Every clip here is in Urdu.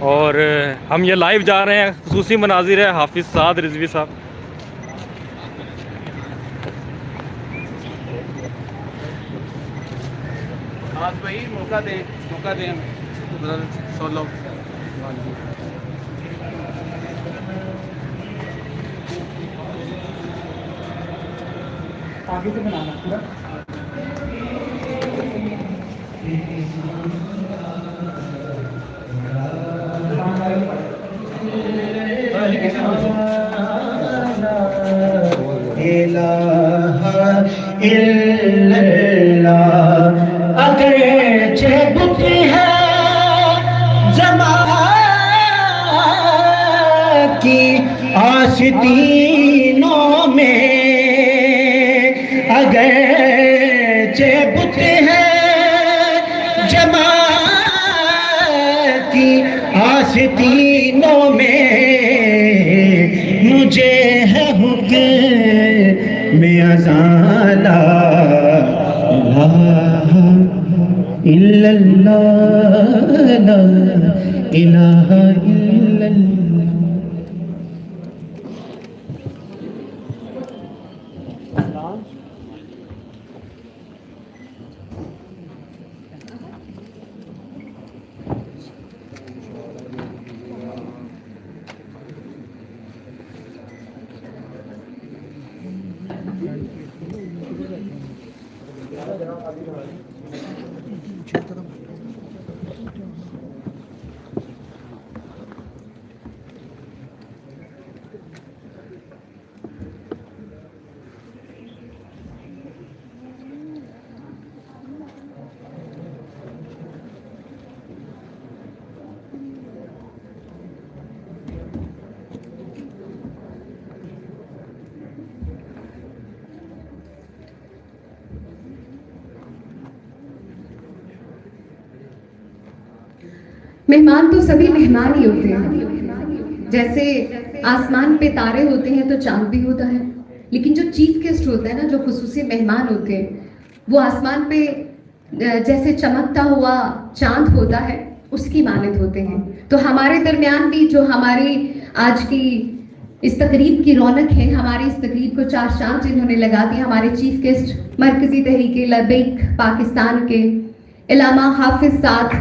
اور ہم یہ لائیو جا رہے ہیں. خصوصی مناظر ہے حافظ سعد رضوی صاحب. آج بھائی موقع دیں ہمیں سولو. آگے سے بنانا پورا. اگرچہ بت ہے جماعت کی آستینوں میں، اگرچہ بت ہے جماعت کی آستینوں میں، مجھے ہے حکم اذان لا الہ الا اللہ لا الہ الا اللہ. مہمان تو سبھی مہمان ہی ہوتے ہیں. جیسے آسمان پہ تارے ہوتے ہیں تو چاند بھی ہوتا ہے، لیکن جو چیف گیسٹ ہوتا ہے نا، جو خصوصی مہمان ہوتے ہیں، وہ آسمان پہ جیسے چمکتا ہوا چاند ہوتا ہے اس کی مانند ہوتے ہیں. تو ہمارے درمیان بھی جو ہماری آج کی اس تقریب کی رونق ہے، ہماری اس تقریب کو چار چاند جنہوں نے لگا دی، ہمارے چیف گیسٹ مرکزی تحریک لبیک پاکستان کے علامہ حافظ سعد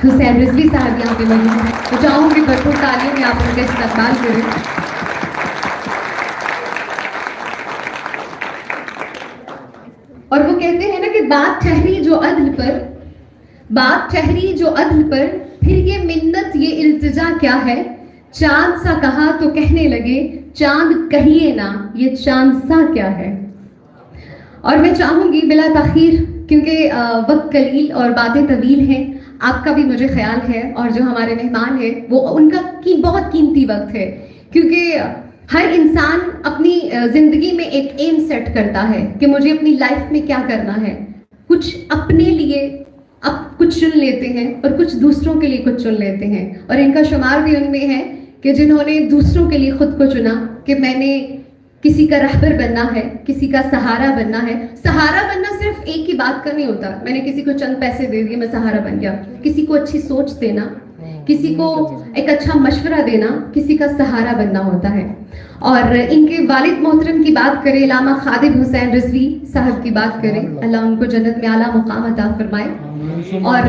حسین رضوی صاحب یہاں پہ موجود ہیں. تو چاہوں گی بھرپور تالیوں میں آپ ان کا استقبال کریں. اور وہ کہتے ہیں نا کہ بات ٹھہری جو عدل پر، بات ٹھہری جو عدل پر، پھر یہ منت یہ التجا کیا ہے، چاند سا کہا تو کہنے لگے چاند کہیے نا یہ چاند سا کیا ہے. اور میں چاہوں گی بلا تاخیر، کیونکہ وقت قلیل اور باتیں طویل ہیں، آپ کا بھی مجھے خیال ہے اور جو ہمارے مہمان ہیں وہ ان کا بہت قیمتی وقت ہے، کیونکہ ہر انسان اپنی زندگی میں ایک ایم سیٹ کرتا ہے کہ مجھے اپنی لائف میں کیا کرنا ہے. کچھ اپنے لیے اب کچھ چن لیتے ہیں اور کچھ دوسروں کے لیے کچھ چن لیتے ہیں، اور ان کا شمار بھی ان میں ہے کہ جنہوں نے دوسروں کے لیے خود کو چنا کہ میں نے کسی کا رہبر بننا ہے، کسی کا سہارا بننا ہے. سہارا بننا صرف ایک ہی بات کا نہیں ہوتا، میں نے کسی کو چند پیسے دے دیے میں سہارا بن گیا. کسی کو اچھی سوچ دینا، کسی کو ایک اچھا مشورہ دینا، کسی کا سہارا بننا ہوتا ہے. اور ان کے والد محترم کی بات کریں، علامہ خادم حسین رضوی صاحب کی بات کریں، اللہ ان کو جنت میں اعلیٰ مقام عطا فرمائے. اور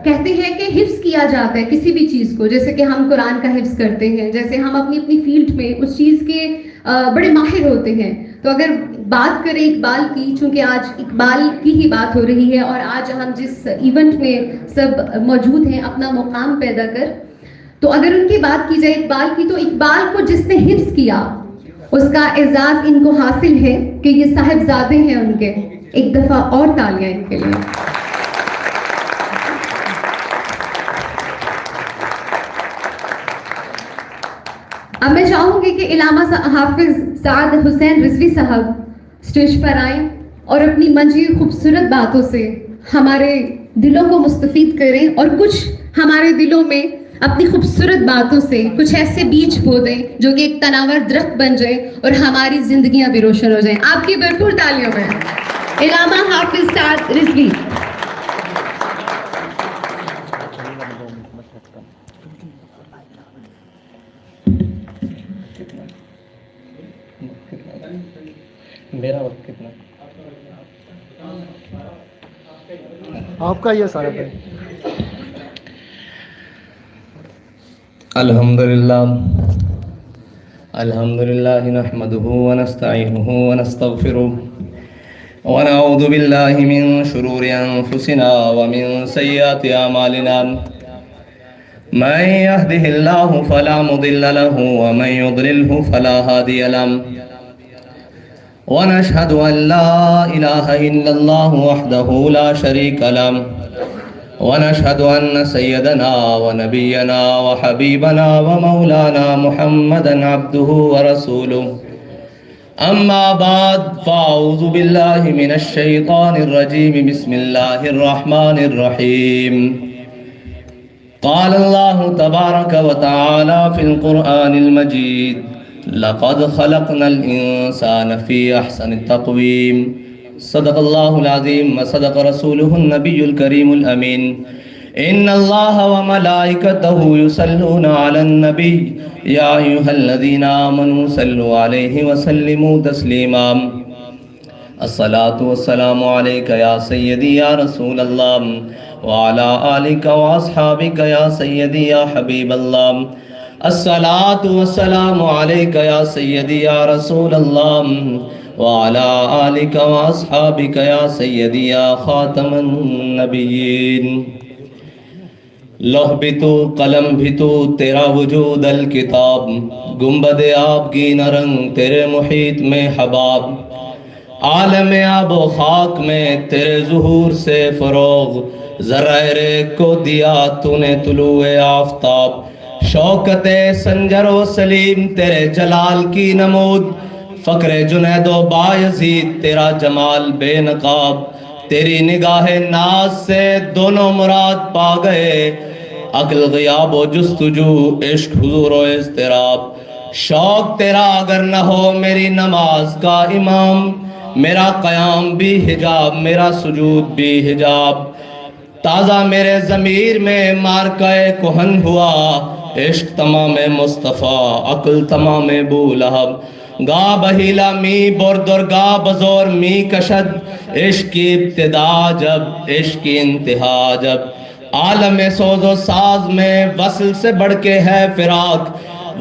کہتے ہیں کہ حفظ کیا جاتا ہے کسی بھی چیز کو، جیسے کہ ہم قرآن کا حفظ کرتے ہیں، جیسے ہم اپنی اپنی فیلڈ میں اس چیز کے بڑے ماہر ہوتے ہیں. تو اگر بات کریں اقبال کی، چونکہ آج اقبال کی ہی بات ہو رہی ہے اور آج ہم جس ایونٹ میں سب موجود ہیں اپنا مقام پیدا کر، تو اگر ان کی بات کی جائے اقبال کی، تو اقبال کو جس نے حفظ کیا اس کا اعزاز ان کو حاصل ہے کہ یہ صاحبزادے ہیں ان کے. ایک دفعہ اور تالیاں ان کے لیے. اب میں چاہوں گی کہ علامہ حافظ سعد حسین رضوی صاحب اسٹیج پر آئیں اور اپنی منجی خوبصورت باتوں سے ہمارے دلوں کو مستفید کریں، اور کچھ ہمارے دلوں میں اپنی خوبصورت باتوں سے کچھ ایسے بیج بو دیں جو کہ ایک تناور درخت بن جائے اور ہماری زندگیاں بھی روشن ہو جائیں. آپ کی بھرپور تالیوں میں علامہ حافظ سعد رضوی. میرا وقت کتنا؟ آپ کا یہ سارا ہے. الحمدللہ نحمده ونستعینه ونستغفره ونعوذ باللہ من شرور انفسنا ومن سیئات اعمالنا من يهده الله فلا مضل له ومن يضلله فلا هادي له ونشهد أن لا إله إلا الله وحده لا شريك له ونشهد أن سيدنا ونبينا وحبيبنا ومولانا محمدا عبده ورسوله أما بعد فأعوذ بالله من الشيطان الرجيم بسم الله الرحمن الرحيم قال الله تبارك وتعالى في القرآن المجيد لقد خلقنا الإنسان في أحسن التقويم صدق الله العظيم وصدق رسوله النبي الكريم الأمين إن الله وملائكته يصلون على النبي يا أيها الذين آمنوا صلوا عليه وسلموا تسليما الصلاة والسلام عليك يا سيدي يا رسول الله وعلى آلك وأصحابك يا سيدي يا حبيب الله الصلاة والسلام عليك يا سيدي يا رسول الله وعلى آلك وأصحابك يا سيدي يا خاتم النبيين لوح بھی تو قلم بھی تو تیرا وجود الکتاب گنبد آب کی نرنگ تیرے محیط میں حباب عالم آب و خاک میں تیرے ظہور سے فروغ ذرہ ریگ کو دیا تو نے طلوع آفتاب شوکت سنجر و سلیم تیرے جلال کی نمود فقر جنید و بایزید تیرا جمال بے نقاب تیری نگاہ ناز سے دونوں مراد پا گئے عقل غیاب و جستجو عشق حضور و اضطراب شوق تیرا اگر نہ ہو میری نماز کا امام میرا قیام بھی حجاب میرا سجود بھی حجاب تازہ میرے ضمیر میں مارکہ کہن ہوا عشق تمام مصطفیٰ عقل تمام بولہب گا بہیلا می بردر گا بزور می کشد عشق کی ابتدا جب عشق کی انتہا جب عالم سوز و ساز میں وصل سے بڑھ کے ہے فراق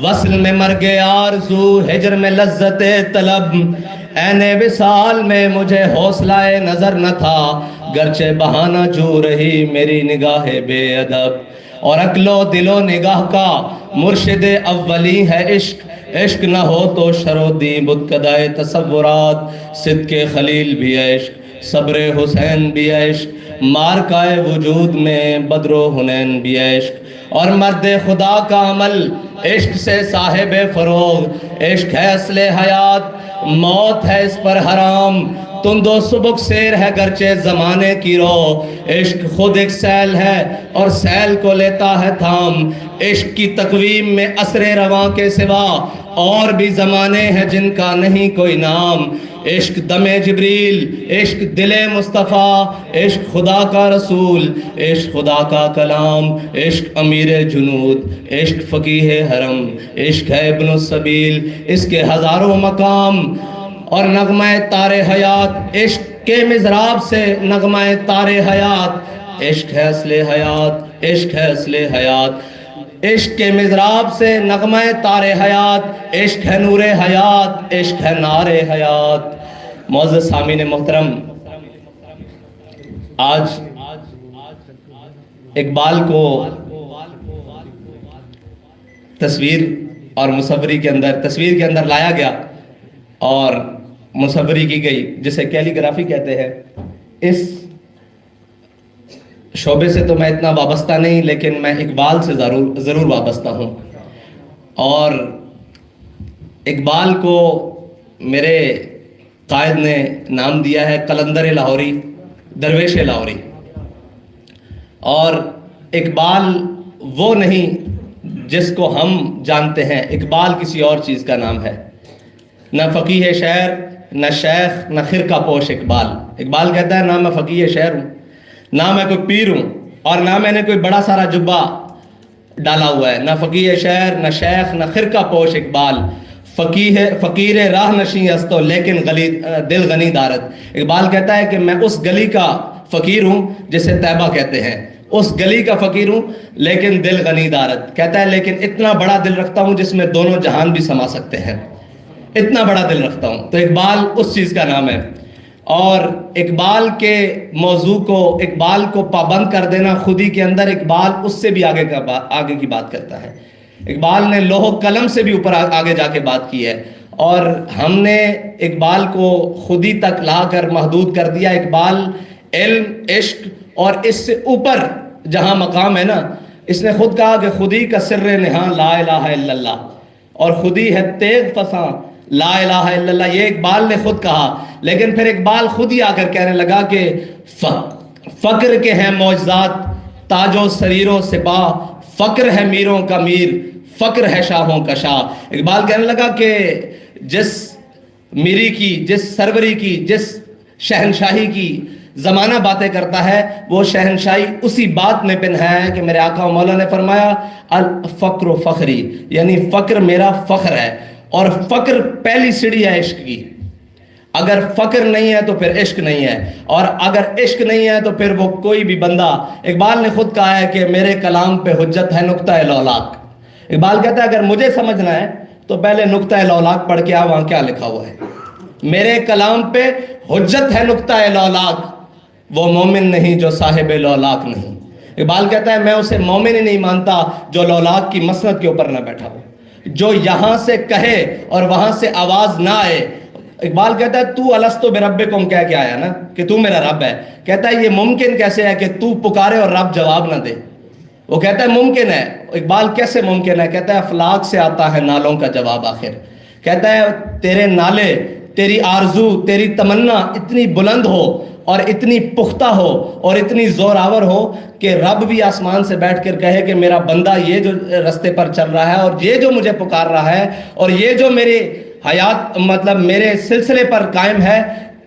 وصل میں مرگ آرزو ہجر میں لذت طلب عین وصال میں مجھے حوصلہ نظر نہ تھا گرچہ بہانہ جو رہی میری نگاہ بے ادب اور عقل و دل و نگاہ کا مرشد اولی ہے عشق عشق نہ ہو تو شرودی بتکدائے تصورات صدق خلیل بھی عشق صبر حسین بھی عشق مارکائے وجود میں بدر و حنین بھی عشق اور مرد خدا کا عمل عشق سے صاحب فروغ عشق ہے اصل حیات موت ہے اس پر حرام تند و سبک سیر ہے گرچہ زمانے کی رو عشق خود ایک سیل ہے اور سیل کو لیتا ہے تھام عشق کی تقویم میں عصر رواں کے سوا اور بھی زمانے ہیں جن کا نہیں کوئی نام عشق دم جبریل عشق دل مصطفیٰ عشق خدا کا رسول عشق خدا کا کلام عشق امیر جنود عشق فقیہ حرم عشق ہے ابن السبیل اس کے ہزاروں مقام اور نغمہ تار حیات عشق کے مضراب سے نغمہ تار حیات عشق ہے اصل حیات عشق ہے اصل حیات عشق کے مضراب سے نغمہ تار حیات عشق ہے نور حیات عشق ہے نار حیات معزز سامعین محترم آج اقبال کو تصویر اور مصوری کے اندر لایا گیا اور مصوری کی گئی جسے کیلیگرافی کہتے ہیں اس شعبے سے تو میں اتنا وابستہ نہیں لیکن میں اقبال سے ضرور وابستہ ہوں اور اقبال کو میرے قائد نے نام دیا ہے قلندر لاہوری درویش لاہوری اور اقبال وہ نہیں جس کو ہم جانتے ہیں اقبال کسی اور چیز کا نام ہے نہ فقیہ شعر نہ شیخ نہ خرقہ پوش اقبال کہتا ہے نہ میں فقیہ شعر ہوں نہ میں کوئی پیر ہوں اور نہ میں نے کوئی بڑا سارا جبہ ڈالا ہوا ہے نہ فقیہ شعر نہ شیخ نہ خرقہ پوش اقبال فقیر راہ نشیں استو لیکن دل غنی دارت. اقبال کہتا ہے کہ میں اس گلی کا فقیر ہوں جسے طیبہ کہتے ہیں, اس گلی کا فقیر ہوں لیکن دل غنی دارت. کہتا ہے لیکن اتنا بڑا دل رکھتا ہوں جس میں دونوں جہان بھی سما سکتے ہیں, اتنا بڑا دل رکھتا ہوں. تو اقبال اس چیز کا نام ہے. اور اقبال کے موضوع کو, اقبال کو پابند کر دینا خودی کے اندر, اقبال اس سے بھی آگے کی بات کرتا ہے. اقبال نے لوح و قلم سے بھی اوپر آگے جا کے بات کی ہے, اور ہم نے اقبال کو خودی تک لا کر محدود کر دیا. اقبال علم, عشق اور اس سے اوپر جہاں مقام ہے نا, اس نے خود کہا کہ خودی کا سر نہاں لا الہ الا اللہ, اور خودی ہے تیغ فساں لا الہ الا اللہ. یہ اقبال نے خود کہا. لیکن پھر اقبال خود ہی آ کر کہنے لگا کہ فقر کے ہیں معجزات تاج و سریر و سپاہ, فقر ہے میروں کا میر, فقر ہے شاہوں کا شاہ. اقبال کہنے لگا کہ جس میری کی, جس سروری کی, جس شہنشاہی کی زمانہ باتیں کرتا ہے, وہ شہنشاہی اسی بات میں پنہا ہے کہ میرے آقا و مولا نے فرمایا الفقر و فخری, یعنی فقر میرا فخر ہے. اور فقر پہلی سیڑھی ہے عشق کی. اگر فقر نہیں ہے تو پھر عشق نہیں ہے, اور اگر عشق نہیں ہے تو پھر وہ کوئی بھی بندہ. اقبال نے خود کہا ہے کہ میرے کلام پہ حجت ہے نقطہ لولاک. اقبال کہتا ہے اگر مجھے سمجھنا ہے تو پہلے نقطہ لولاک پڑھ کے آ, وہاں کیا لکھا ہوا ہے. میرے کلام پہ حجت ہے نقطہ لولاک, وہ مومن نہیں جو صاحب لولاک نہیں. اقبال کہتا ہے میں اسے مومن ہی نہیں مانتا جو لولاک کی مسند کے اوپر نہ بیٹھا ہو, جو یہاں سے کہے اور وہاں سے آواز نہ آئے. اقبال کہتا ہے تو الستو بربکم کہہ کے آیا نا کہ تو میرا رب ہے. کہتا ہے یہ ممکن کیسے ہے کہ تو پکارے اور رب جواب نہ دے. وہ کہتا ہے ممکن ہے. اقبال کیسے ممکن ہے؟ کہتا ہے افلاک سے آتا ہے نالوں کا جواب آخر. کہتا ہے تیرے نالے, تیری آرزو, تیری تمنا اتنی بلند ہو اور اتنی پختہ ہو اور اتنی زور آور ہو کہ رب بھی آسمان سے بیٹھ کر کہے کہ میرا بندہ یہ جو رستے پر چل رہا ہے اور یہ جو مجھے پکار رہا ہے اور یہ جو میری حیات مطلب میرے سلسلے پر قائم ہے,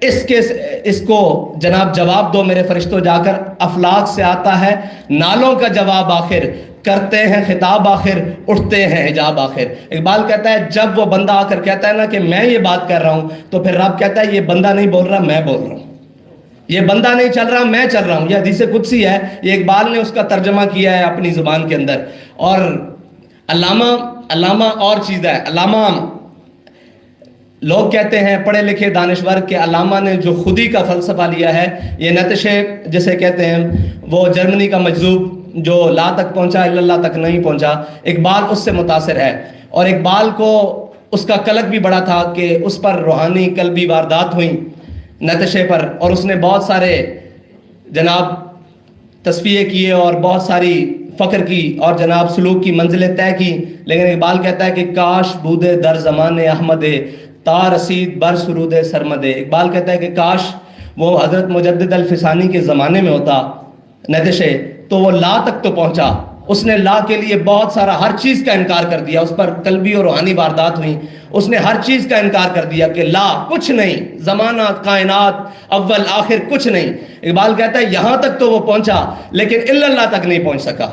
اس کو جناب جواب دو میرے فرشتوں. جا کر افلاک سے آتا ہے نالوں کا جواب آخر, کرتے ہیں خطاب آخر, اٹھتے ہیں حجاب آخر. اقبال کہتا ہے جب وہ بندہ آ کر کہتا ہے نا کہ میں یہ بات کر رہا ہوں, تو پھر رب کہتا ہے یہ بندہ نہیں بول رہا, میں بول رہا ہوں. یہ بندہ نہیں چل رہا, میں چل رہا ہوں. یہ حدیث قدسی ہے, یہ اقبال نے اس کا ترجمہ کیا ہے اپنی زبان کے اندر. اور علامہ اور چیز ہے. علامہ لوگ کہتے ہیں پڑھے لکھے دانشور کہ علامہ نے جو خودی کا فلسفہ لیا ہے, یہ نتشے جسے کہتے ہیں, وہ جرمنی کا مجذوب جو لا تک پہنچا الا اللہ تک نہیں پہنچا, اقبال اس سے متاثر ہے. اور اقبال کو اس کا قلق بھی بڑا تھا کہ اس پر روحانی قلبی واردات ہوئیں نتشے پر, اور اس نے بہت سارے جناب تصفیے کیے اور بہت ساری فقر کی اور جناب سلوک کی منزلیں طے کی. لیکن اقبال کہتا ہے کہ کاش بودے در زمان احمد تا رسید بر سرود سرمد. اقبال کہتا ہے کہ کاش وہ حضرت مجدد الفسانی کے زمانے میں ہوتا نتشے, تو وہ لا تک تو پہنچا. اس نے لا کے لیے بہت سارا ہر چیز کا انکار کر دیا, اس پر قلبی اور روحانی واردات ہوئیں. اس نے ہر چیز کا انکار کر دیا کہ لا کچھ نہیں, زمانہ کائنات اول آخر کچھ نہیں. اقبال کہتا ہے یہاں تک تو وہ پہنچا لیکن الا اللہ تک نہیں پہنچ سکا.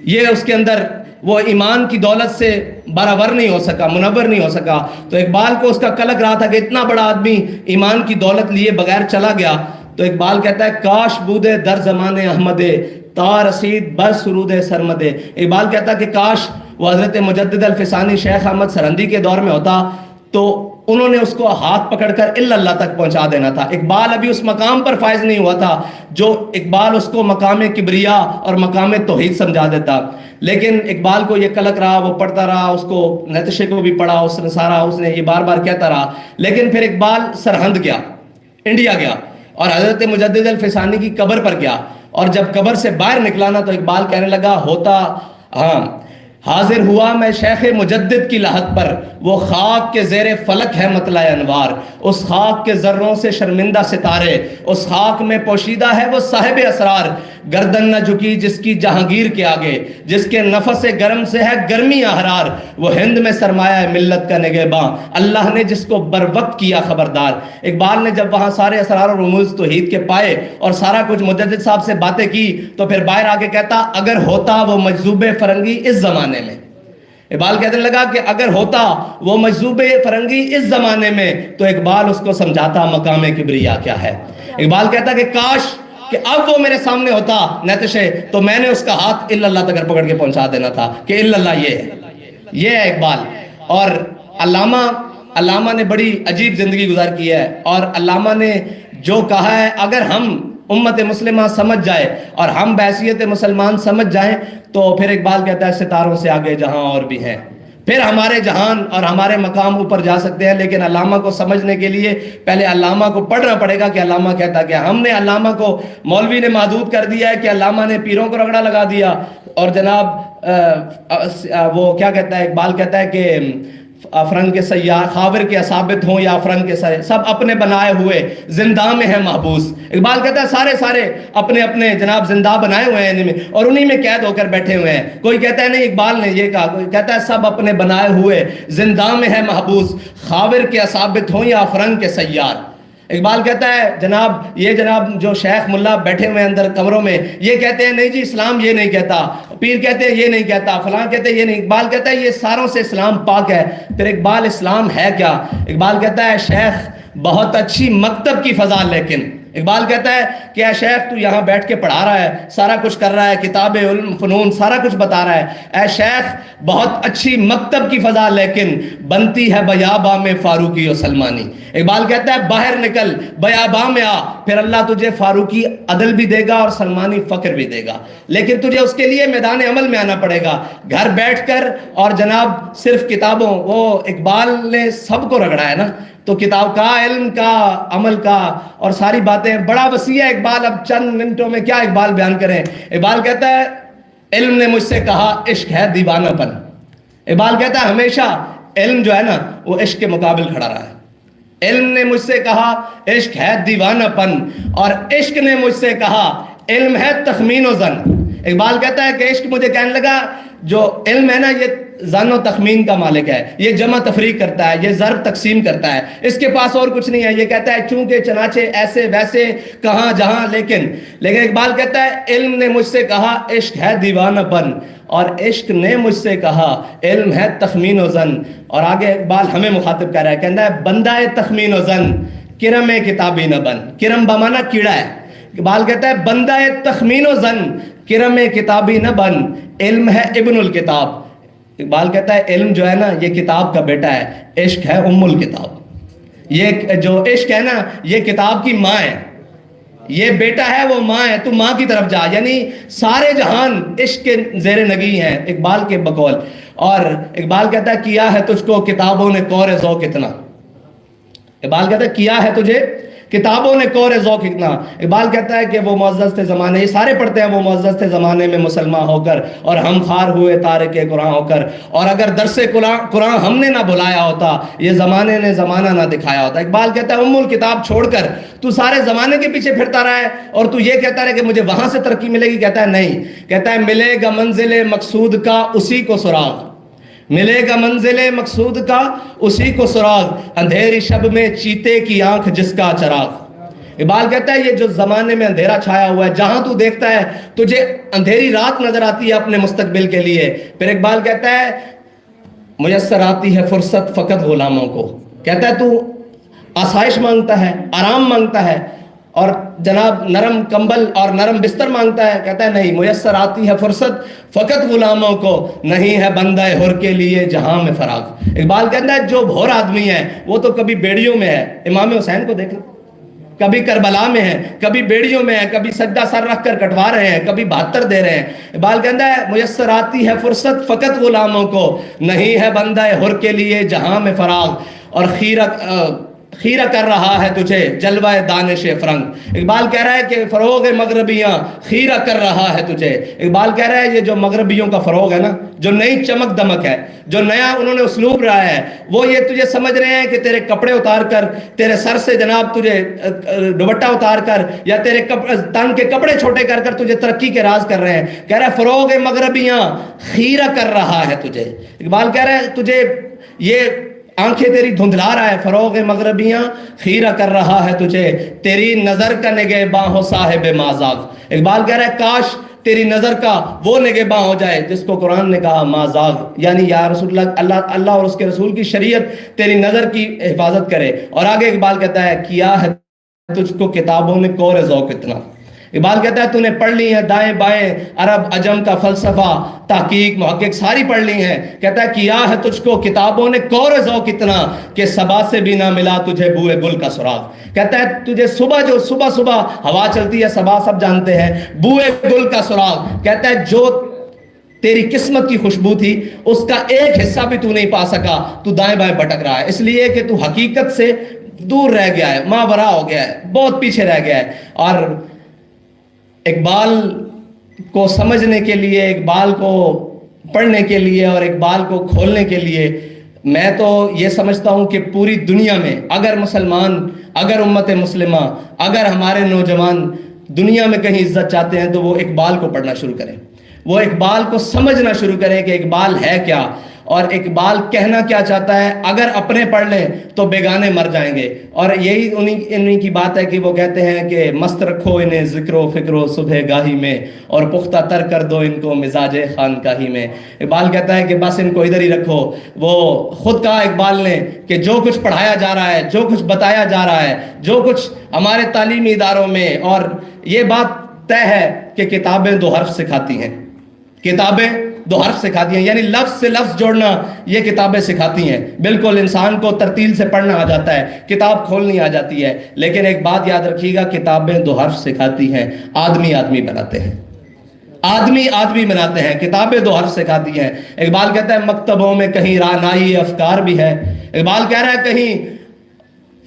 یہ اس کے اندر وہ ایمان کی دولت سے برابر نہیں ہو سکا, منور نہیں ہو سکا. تو اقبال کو اس کا قلق رہا تھا کہ اتنا بڑا آدمی ایمان کی دولت لیے بغیر چلا گیا. تو اقبال کہتا ہے کاش بودے در زمان احمد تا رسید بر سرود سرمد. اقبال کہتا ہے کہ کاش وہ حضرت مجدد الفسانی شیخ احمد سرہندی کے دور میں ہوتا تو انہوں نے اس کو ہاتھ پکڑ کر الا اللہ تک پہنچا دینا تھا. اقبال ابھی اس مقام پر فائز نہیں ہوا تھا جو اقبال اس کو مقام کبریا اور مقام توحید سمجھا دیتا. لیکن اقبال کو یہ قلق رہا, وہ پڑھتا رہا, اس کو نتشے کو بھی پڑھا, اس نے سارا اس نے یہ بار بار کہتا رہا. لیکن پھر اقبال سرہند گیا, انڈیا گیا, اور حضرت مجدد الفسانی کی قبر پر گیا. اور جب قبر سے باہر نکلانا تو اقبال کہنے لگا ہوتا ہاں حاضر ہوا میں شیخ مجدد کی لحد پر, وہ خاک کے زیر فلک ہے مطلع انوار. اس خاک کے ذروں سے شرمندہ ستارے, اس خاک میں پوشیدہ ہے وہ صاحب اسرار. گردن نہ جھکی جس کی جہانگیر کے آگے, جس کے نفس گرم سے ہے گرمی احرار. وہ ہند میں سرمایہ ہے ملت کا نگہباں, اللہ نے جس کو بر وقت کیا خبردار. اقبال نے جب وہاں سارے اسرار اور رموز توحید کے پائے اور سارا کچھ مجدد صاحب سے باتیں کی تو پھر باہر آ کے کہتا اگر ہوتا وہ مجذوب فرنگی اس زمانے میں, اقبال کہنے لگا کہ اگر ہوتا وہ مجذوب فرنگی اس زمانے میں تو اقبال اس کو سمجھاتا مقام کبریا کیا ہے. اقبال کہتا کہ کاش کہ اب وہ میرے سامنے ہوتا نیتشے تو میں نے اس کا ہاتھ الا اللہ تک پکڑ کے پہنچا دینا تھا کہ الا اللہ یہ ہے اقبال. اور علامہ نے بڑی عجیب زندگی گزار کی ہے, اور علامہ نے جو کہا ہے اگر ہم امت مسلمہ سمجھ جائے اور ہم بحیثیت مسلمان سمجھ جائیں تو پھر اقبال کہتا ہے ستاروں سے آگے جہاں اور بھی ہیں, پھر ہمارے جہان اور ہمارے مقام اوپر جا سکتے ہیں. لیکن علامہ کو سمجھنے کے لیے پہلے علامہ کو پڑھنا پڑے گا کہ علامہ کہتا کہ ہم نے علامہ کو مولوی نے محدود کر دیا ہے کہ علامہ نے پیروں کو رگڑا لگا دیا, اور جناب وہ کیا کہتا ہے, اقبال کہتا ہے کہ افرنگ کے سیار خاور کے اصابت ہوں یا افرنگ کے سب اپنے بنائے ہوئے زندہ میں ہیں محبوس. اقبال کہتا ہے سارے اپنے اپنے جناب زندہ بنائے ہوئے ہیں اور انہی میں قید ہو کر بیٹھے ہوئے ہیں. کوئی کہتا ہے نہیں اقبال نے یہ کہا, کوئی کہتا ہے سب اپنے بنائے ہوئے زندہ میں ہیں محبوس, خاور کے اصابت ہوں یا افرنگ کے سیار. اقبال کہتا ہے جناب جو شیخ ملا بیٹھے ہوئے اندر کمروں میں یہ کہتے ہیں نہیں جی اسلام یہ نہیں کہتا, پیر کہتے ہیں یہ نہیں کہتا, فلاں کہتے ہیں یہ نہیں. اقبال کہتا ہے یہ ساروں سے اسلام پاک ہے. پھر اقبال اسلام ہے کیا؟ اقبال کہتا ہے شیخ بہت اچھی مکتب کی فضا, لیکن اقبال کہتا ہے کہ اے شیخ تو یہاں بیٹھ کے پڑھا رہا ہے, سارا کچھ کر رہا ہے, کتاب علم فنون سارا کچھ بتا رہا ہے, اے شیخ بہت اچھی مکتب کی فضا لیکن بنتی ہے بیاباں میں فاروقی و سلمانی. اقبال کہتا ہے باہر نکل بیاباں میں آ, پھر اللہ تجھے فاروقی عدل بھی دے گا اور سلمانی فقر بھی دے گا, لیکن تجھے اس کے لیے میدان عمل میں آنا پڑے گا. گھر بیٹھ کر اور جناب صرف کتابوں, وہ اقبال نے سب کو رگڑا ہے نا, تو کتاب کا, علم کا, عمل کا اور ساری باتیں بڑا وسیع ہے. اقبال اب چند منٹوں میں کیا اقبال بیان کریں. اقبال کہتا ہے علم نے مجھ سے کہا عشق ہے دیوانہ پن. اقبال کہتا ہے ہمیشہ علم جو ہے نا وہ عشق کے مقابل کھڑا رہا ہے. علم نے مجھ سے کہا عشق ہے دیوانہ پن, اور عشق نے مجھ سے کہا علم ہے تخمین و ظن. اقبال کہتا ہے کہ عشق مجھے کہنے لگا جو علم ہے نا یہ ظن و تخمین کا مالک ہے, یہ جمع تفریق کرتا ہے, یہ ضرب تقسیم کرتا ہے, اس کے پاس اور کچھ نہیں ہے. یہ کہتا ہے چونکہ چنانچہ ایسے ویسے کہاں جہاں, لیکن اقبال کہتا ہے علم نے مجھ سے کہا عشق ہے دیوانہ پن, اور عشق نے مجھ سے کہا علم ہے تخمین و ظن. اور آگے اقبال ہمیں مخاطب کر رہا ہے, کہتا ہے بندہ تخمین و ظن کرم کتابی نہ بن. کرم بمانا کیڑا ہے. اقبال کہتا ہے بندہ تخمین و ظن کرم کتابی نہ بن, علم ہے ابن الکتاب. اقبال کہتا ہے علم جو ہے نا یہ کتاب کا بیٹا ہے, عشق ہے ام الکتاب. یہ جو عشق ہے نا یہ کتاب کی ماں ہے, یہ بیٹا ہے وہ ماں ہے, تو ماں کی طرف جا. یعنی سارے جہان عشق کے زیر نگی ہیں اقبال کے بقول. اور اقبال کہتا ہے کیا ہے تجھ کو کتابوں نے کور ذوق اتنا. اقبال کہتا ہے کیا ہے تجھے کتابوں نے کور ذوق اتنا. اقبال کہتا ہے کہ وہ معزز تھے زمانے, یہ سارے پڑھتے ہیں, وہ معزز تھے زمانے میں مسلمان ہو کر, اور ہم خار ہوئے تارک قرآن ہو کر, اور اگر درس قرآن ہم نے نہ بلایا ہوتا یہ زمانے نے زمانہ نہ دکھایا ہوتا. اقبال کہتا ہے ام الکتاب چھوڑ کر تو سارے زمانے کے پیچھے پھرتا رہا ہے, اور تو یہ کہتا رہے کہ مجھے وہاں سے ترقی ملے گی. کہتا ہے نہیں, کہتا ہے ملے گا منزل مقصود کا اسی کو سراغ, ملے گا منزل مقصود کا اسی کو سراغ, اندھیری شب میں چیتے کی آنکھ جس کا چراغ. اقبال کہتا ہے یہ جو زمانے میں اندھیرا چھایا ہوا ہے, جہاں تو دیکھتا ہے تجھے اندھیری رات نظر آتی ہے اپنے مستقبل کے لیے. پھر اقبال کہتا ہے میسر آتی ہے فرصت فقط غلاموں کو. کہتا ہے تو آسائش مانگتا ہے, آرام مانگتا ہے, اور جناب نرم کمبل اور نرم بستر مانگتا ہے. کہتا ہے نہیں, میسر آتی ہے فرصت فقط غلاموں کو, نہیں ہے بندہ حر کے لیے جہاں میں فراغ. اقبال کہتا ہے جو بھور آدمی ہے وہ تو کبھی بیڑیوں میں ہے, امام حسین کو دیکھ لیں, کبھی کربلا میں ہے, کبھی بیڑیوں میں ہے, کبھی سجدہ سر رکھ کر کٹوا رہے ہیں, کبھی 72 دے رہے ہیں. اقبال کہتا ہے میسر آتی ہے فرصت فقط غلاموں کو, نہیں ہے بندہ حر کے لیے جہاں میں فراغ, اور خیرہ کر رہا ہے تجھے جلوہ دانش فرنگ. اقبال کہہ رہا ہے کہ فروغ مغربیاں خیرہ کر رہا ہے تجھے. اقبال کہہ رہا ہے یہ جو مغربیوں کا فروغ ہے نا, جو نئی چمک دمک ہے, جو نیا انہوں نے اسلوب رہا ہے, وہ یہ تجھے سمجھ رہے ہیں کہ تیرے کپڑے اتار کر, تیرے سر سے جناب تجھے دوپٹہ اتار کر, یا تیرے تن کے کپڑے چھوٹے کر کر تجھے ترقی کے راز کر رہے ہیں. کہہ رہا ہے فروغ مغربیاں خیرہ کر رہا ہے تجھے. اقبال کہہ رہا ہے تجھے یہ آنکھیں تیری دھندلا رہا ہے, فروغ مغربیاں خیرہ کر رہا ہے تجھے, تیری نظر کا نگہباں ہو صاحب مازاغ. اقبال کہہ رہا ہے تیری نظر کا وہ نگہباں ہو جائے جس کو قرآن نے کہا مازاغ، یعنی یا رسول اللہ اور اس کے رسول کی شریعت تیری نظر کی حفاظت کرے۔ اور آگے اقبال کہتا ہے کیا ہے تجھ کو کتابوں نے کور ذوق اتنا، اقبال کہتا ہے تو نے پڑھ لی ہے دائیں بائیں عرب عجم کا فلسفہ، تحقیق محقق ساری پڑھ لی ہیں، کہتا ہے کیا ہے تجھ کو کتابوں نے کور ذوق اتنا کہ صبا سے بھی نہ ملا تجھے بوئے گل کا سراغ، کہتا ہے تجھے صبح ہوا چلتی ہے، صبا سب جانتے ہیں، بوئے گل کا سراغ، کہتا ہے جو تیری قسمت کی خوشبو تھی اس کا ایک حصہ بھی تو نہیں پا سکا، تو دائیں بائیں بھٹک رہا ہے، اس لیے کہ تو حقیقت سے دور رہ گیا ہے، ماورا ہو گیا ہے، بہت پیچھے رہ گیا ہے۔ اور اقبال کو سمجھنے کے لیے، اقبال کو پڑھنے کے لیے اور اقبال کو کھولنے کے لیے میں تو یہ سمجھتا ہوں کہ پوری دنیا میں اگر مسلمان، اگر امت مسلمہ، اگر ہمارے نوجوان دنیا میں کہیں عزت چاہتے ہیں تو وہ اقبال کو پڑھنا شروع کریں، وہ اقبال کو سمجھنا شروع کریں کہ اقبال ہے کیا اور اقبال کہنا کیا چاہتا ہے۔ اگر اپنے پڑھ لیں تو بیگانے مر جائیں گے، اور یہی انہی کی بات ہے کہ وہ کہتے ہیں کہ مست رکھو انہیں ذکر و فکر و صبح گاہی میں، اور پختہ تر کر دو ان کو مزاج خانقاہی میں۔ اقبال کہتا ہے کہ بس ان کو ادھر ہی رکھو۔ وہ خود کہا اقبال نے کہ جو کچھ پڑھایا جا رہا ہے، جو کچھ بتایا جا رہا ہے، جو کچھ ہمارے تعلیمی اداروں میں، اور یہ بات طے ہے کہ کتابیں دو حرف سکھاتی ہیں، کتابیں دو حرف سکھاتی ہیں، یعنی لفظ سے لفظ جوڑنا یہ کتابیں سکھاتی ہیں۔ بالکل انسان کو ترتیل سے پڑھنا آ جاتا ہے، کتاب کھولنی آ جاتی ہے، لیکن ایک بات یاد رکھیے گا، کتابیں دو حرف سکھاتی ہیں، آدمی آدمی بناتے ہیں، آدمی آدمی بناتے ہیں، کتابیں دو حرف سکھاتی ہیں۔ اقبال کہتا ہے مکتبوں میں کہیں رعنائی افکار بھی ہے، اقبال کہہ رہا ہے کہیں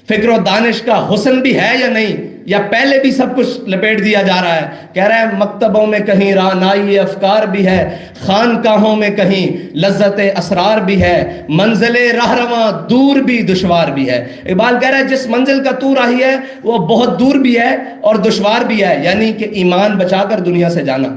فکر و دانش کا حسن بھی ہے یا نہیں، یا پہلے بھی سب کچھ لپیٹ دیا جا رہا ہے۔ کہہ رہا ہے مکتبوں میں کہیں رعنائی افکار بھی ہے، خانقاہوں میں کہیں لذت اسرار بھی ہے، منزل رہرواں دور بھی دشوار بھی ہے۔ اقبال کہہ رہا ہے جس منزل کا تو راہی ہے وہ بہت دور بھی ہے اور دشوار بھی ہے، یعنی کہ ایمان بچا کر دنیا سے جانا،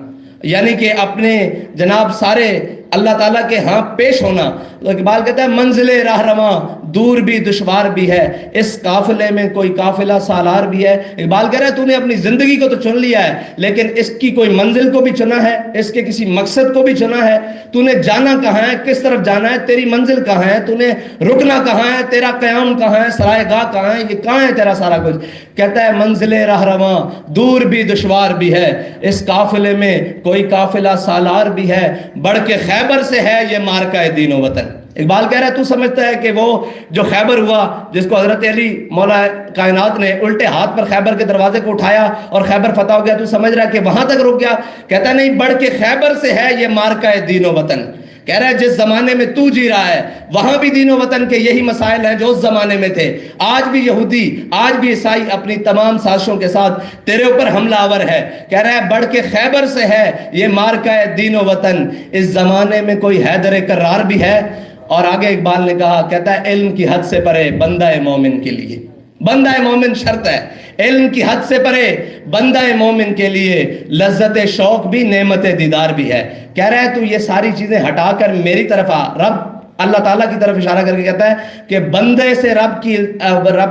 یعنی کہ اپنے جناب سارے اللہ تعالیٰ کے ہاں پیش ہونا۔ تو اقبال کہتا ہے منزل رہرواں دور بھی دشوار بھی ہے، اس قافلے میں کوئی قافلہ سالار بھی ہے۔ اقبال کہہ رہا ہے تو نے اپنی زندگی کو تو چن لیا ہے، لیکن اس کی کوئی منزل کو بھی چنا ہے، اس کے کسی مقصد کو بھی چنا ہے، تو نے جانا کہاں ہے، کس طرف جانا ہے، تیری منزل کہاں ہے، تو نے رکنا کہاں ہے، تیرا قیام کہاں ہے، سرائے گاہ کہاں ہے، یہ کہاں ہے تیرا سارا کچھ۔ کہتا ہے منزل رہرواں دور بھی دشوار بھی ہے، اس قافلے میں کوئی قافلہ سالار بھی ہے، بڑھ کے خیبر سے ہے یہ مارکہ دین و وطن۔ اقبال کہہ رہا ہے تو سمجھتا ہے کہ وہ جو خیبر ہوا، جس کو حضرت علی مولا کائنات نے الٹے ہاتھ پر خیبر کے دروازے کو اٹھایا اور خیبر فتح ہو گیا، تو سمجھ رہا ہے کہ وہاں تک رک گیا۔ کہتا ہے نہیں، بڑھ کے خیبر سے ہے یہ مارکہ دین و وطن۔ کہہ رہا ہے جس زمانے میں تو جی رہا ہے وہاں بھی دین و وطن کے یہی مسائل ہیں جو اس زمانے میں تھے۔ آج بھی یہودی، آج بھی عیسائی اپنی تمام سازشوں کے ساتھ تیرے اوپر حملہ آور ہے۔ کہہ رہا ہے بڑھ کے خیبر سے ہے یہ مارکہ دین و وطن، اس زمانے میں کوئی حیدر کرار بھی ہے۔ اور آگے اقبال نے کہا، کہتا ہے علم کی حد سے پرے بندہ مومن کے لیے، بندہ مومن شرط ہے، علم کی حد سے پرے بندہ مومن کے لیے لذت شوق بھی نعمت دیدار بھی ہے۔ کہہ رہا ہے تو یہ ساری چیزیں ہٹا کر میری طرف آ۔ رب اللہ تعالیٰ کی طرف اشارہ کر کے کہتا ہے کہ بندے سے رب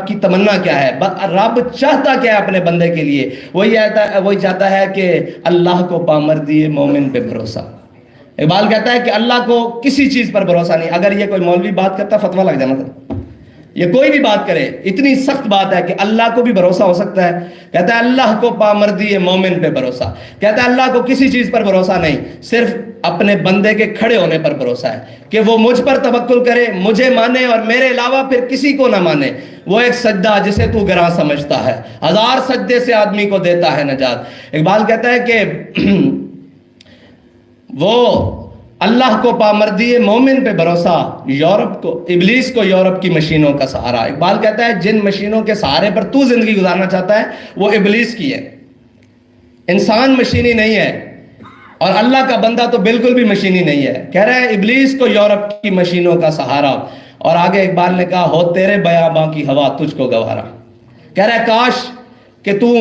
کی تمنا کیا ہے، رب چاہتا کیا ہے اپنے بندے کے لیے، وہی چاہتا ہے کہ اللہ کو پامردی مومن پہ بھروسہ۔ اقبال کہتا ہے کہ اللہ کو کسی چیز پر بھروسہ نہیں۔ اگر یہ کوئی مولوی بات کرتا فتویٰ لگ جانا تھا، یہ کوئی بھی بات کرے، اتنی سخت بات ہے کہ اللہ کو بھی بھروسہ ہو سکتا ہے۔ کہتا ہے اللہ کو پامردی مومن پہ بھروسہ، کہتا ہے اللہ کو کسی چیز پر بھروسہ نہیں، صرف اپنے بندے کے کھڑے ہونے پر بھروسہ ہے کہ وہ مجھ پر توکل کرے، مجھے مانے اور میرے علاوہ پھر کسی کو نہ مانے۔ وہ ایک سجدہ جسے تو گراں سمجھتا ہے، ہزار سجدے سے آدمی کو دیتا ہے نجات۔ اقبال کہتا ہے کہ وہ اللہ کو پامردی مومن پہ بھروسہ، یورپ کو، ابلیس کو یورپ کی مشینوں کا سہارا۔ اقبال کہتا ہے جن مشینوں کے سہارے پر تو زندگی گزارنا چاہتا ہے وہ ابلیس کی ہے، انسان مشینی نہیں ہے، اور اللہ کا بندہ تو بالکل بھی مشینی نہیں ہے۔ کہہ رہا ہے ابلیس کو یورپ کی مشینوں کا سہارا۔ اور آگے اقبال نے کہا ہو تیرے بیاباں کی ہوا تجھ کو گوارا۔ کہہ رہا ہے کاش کہ تو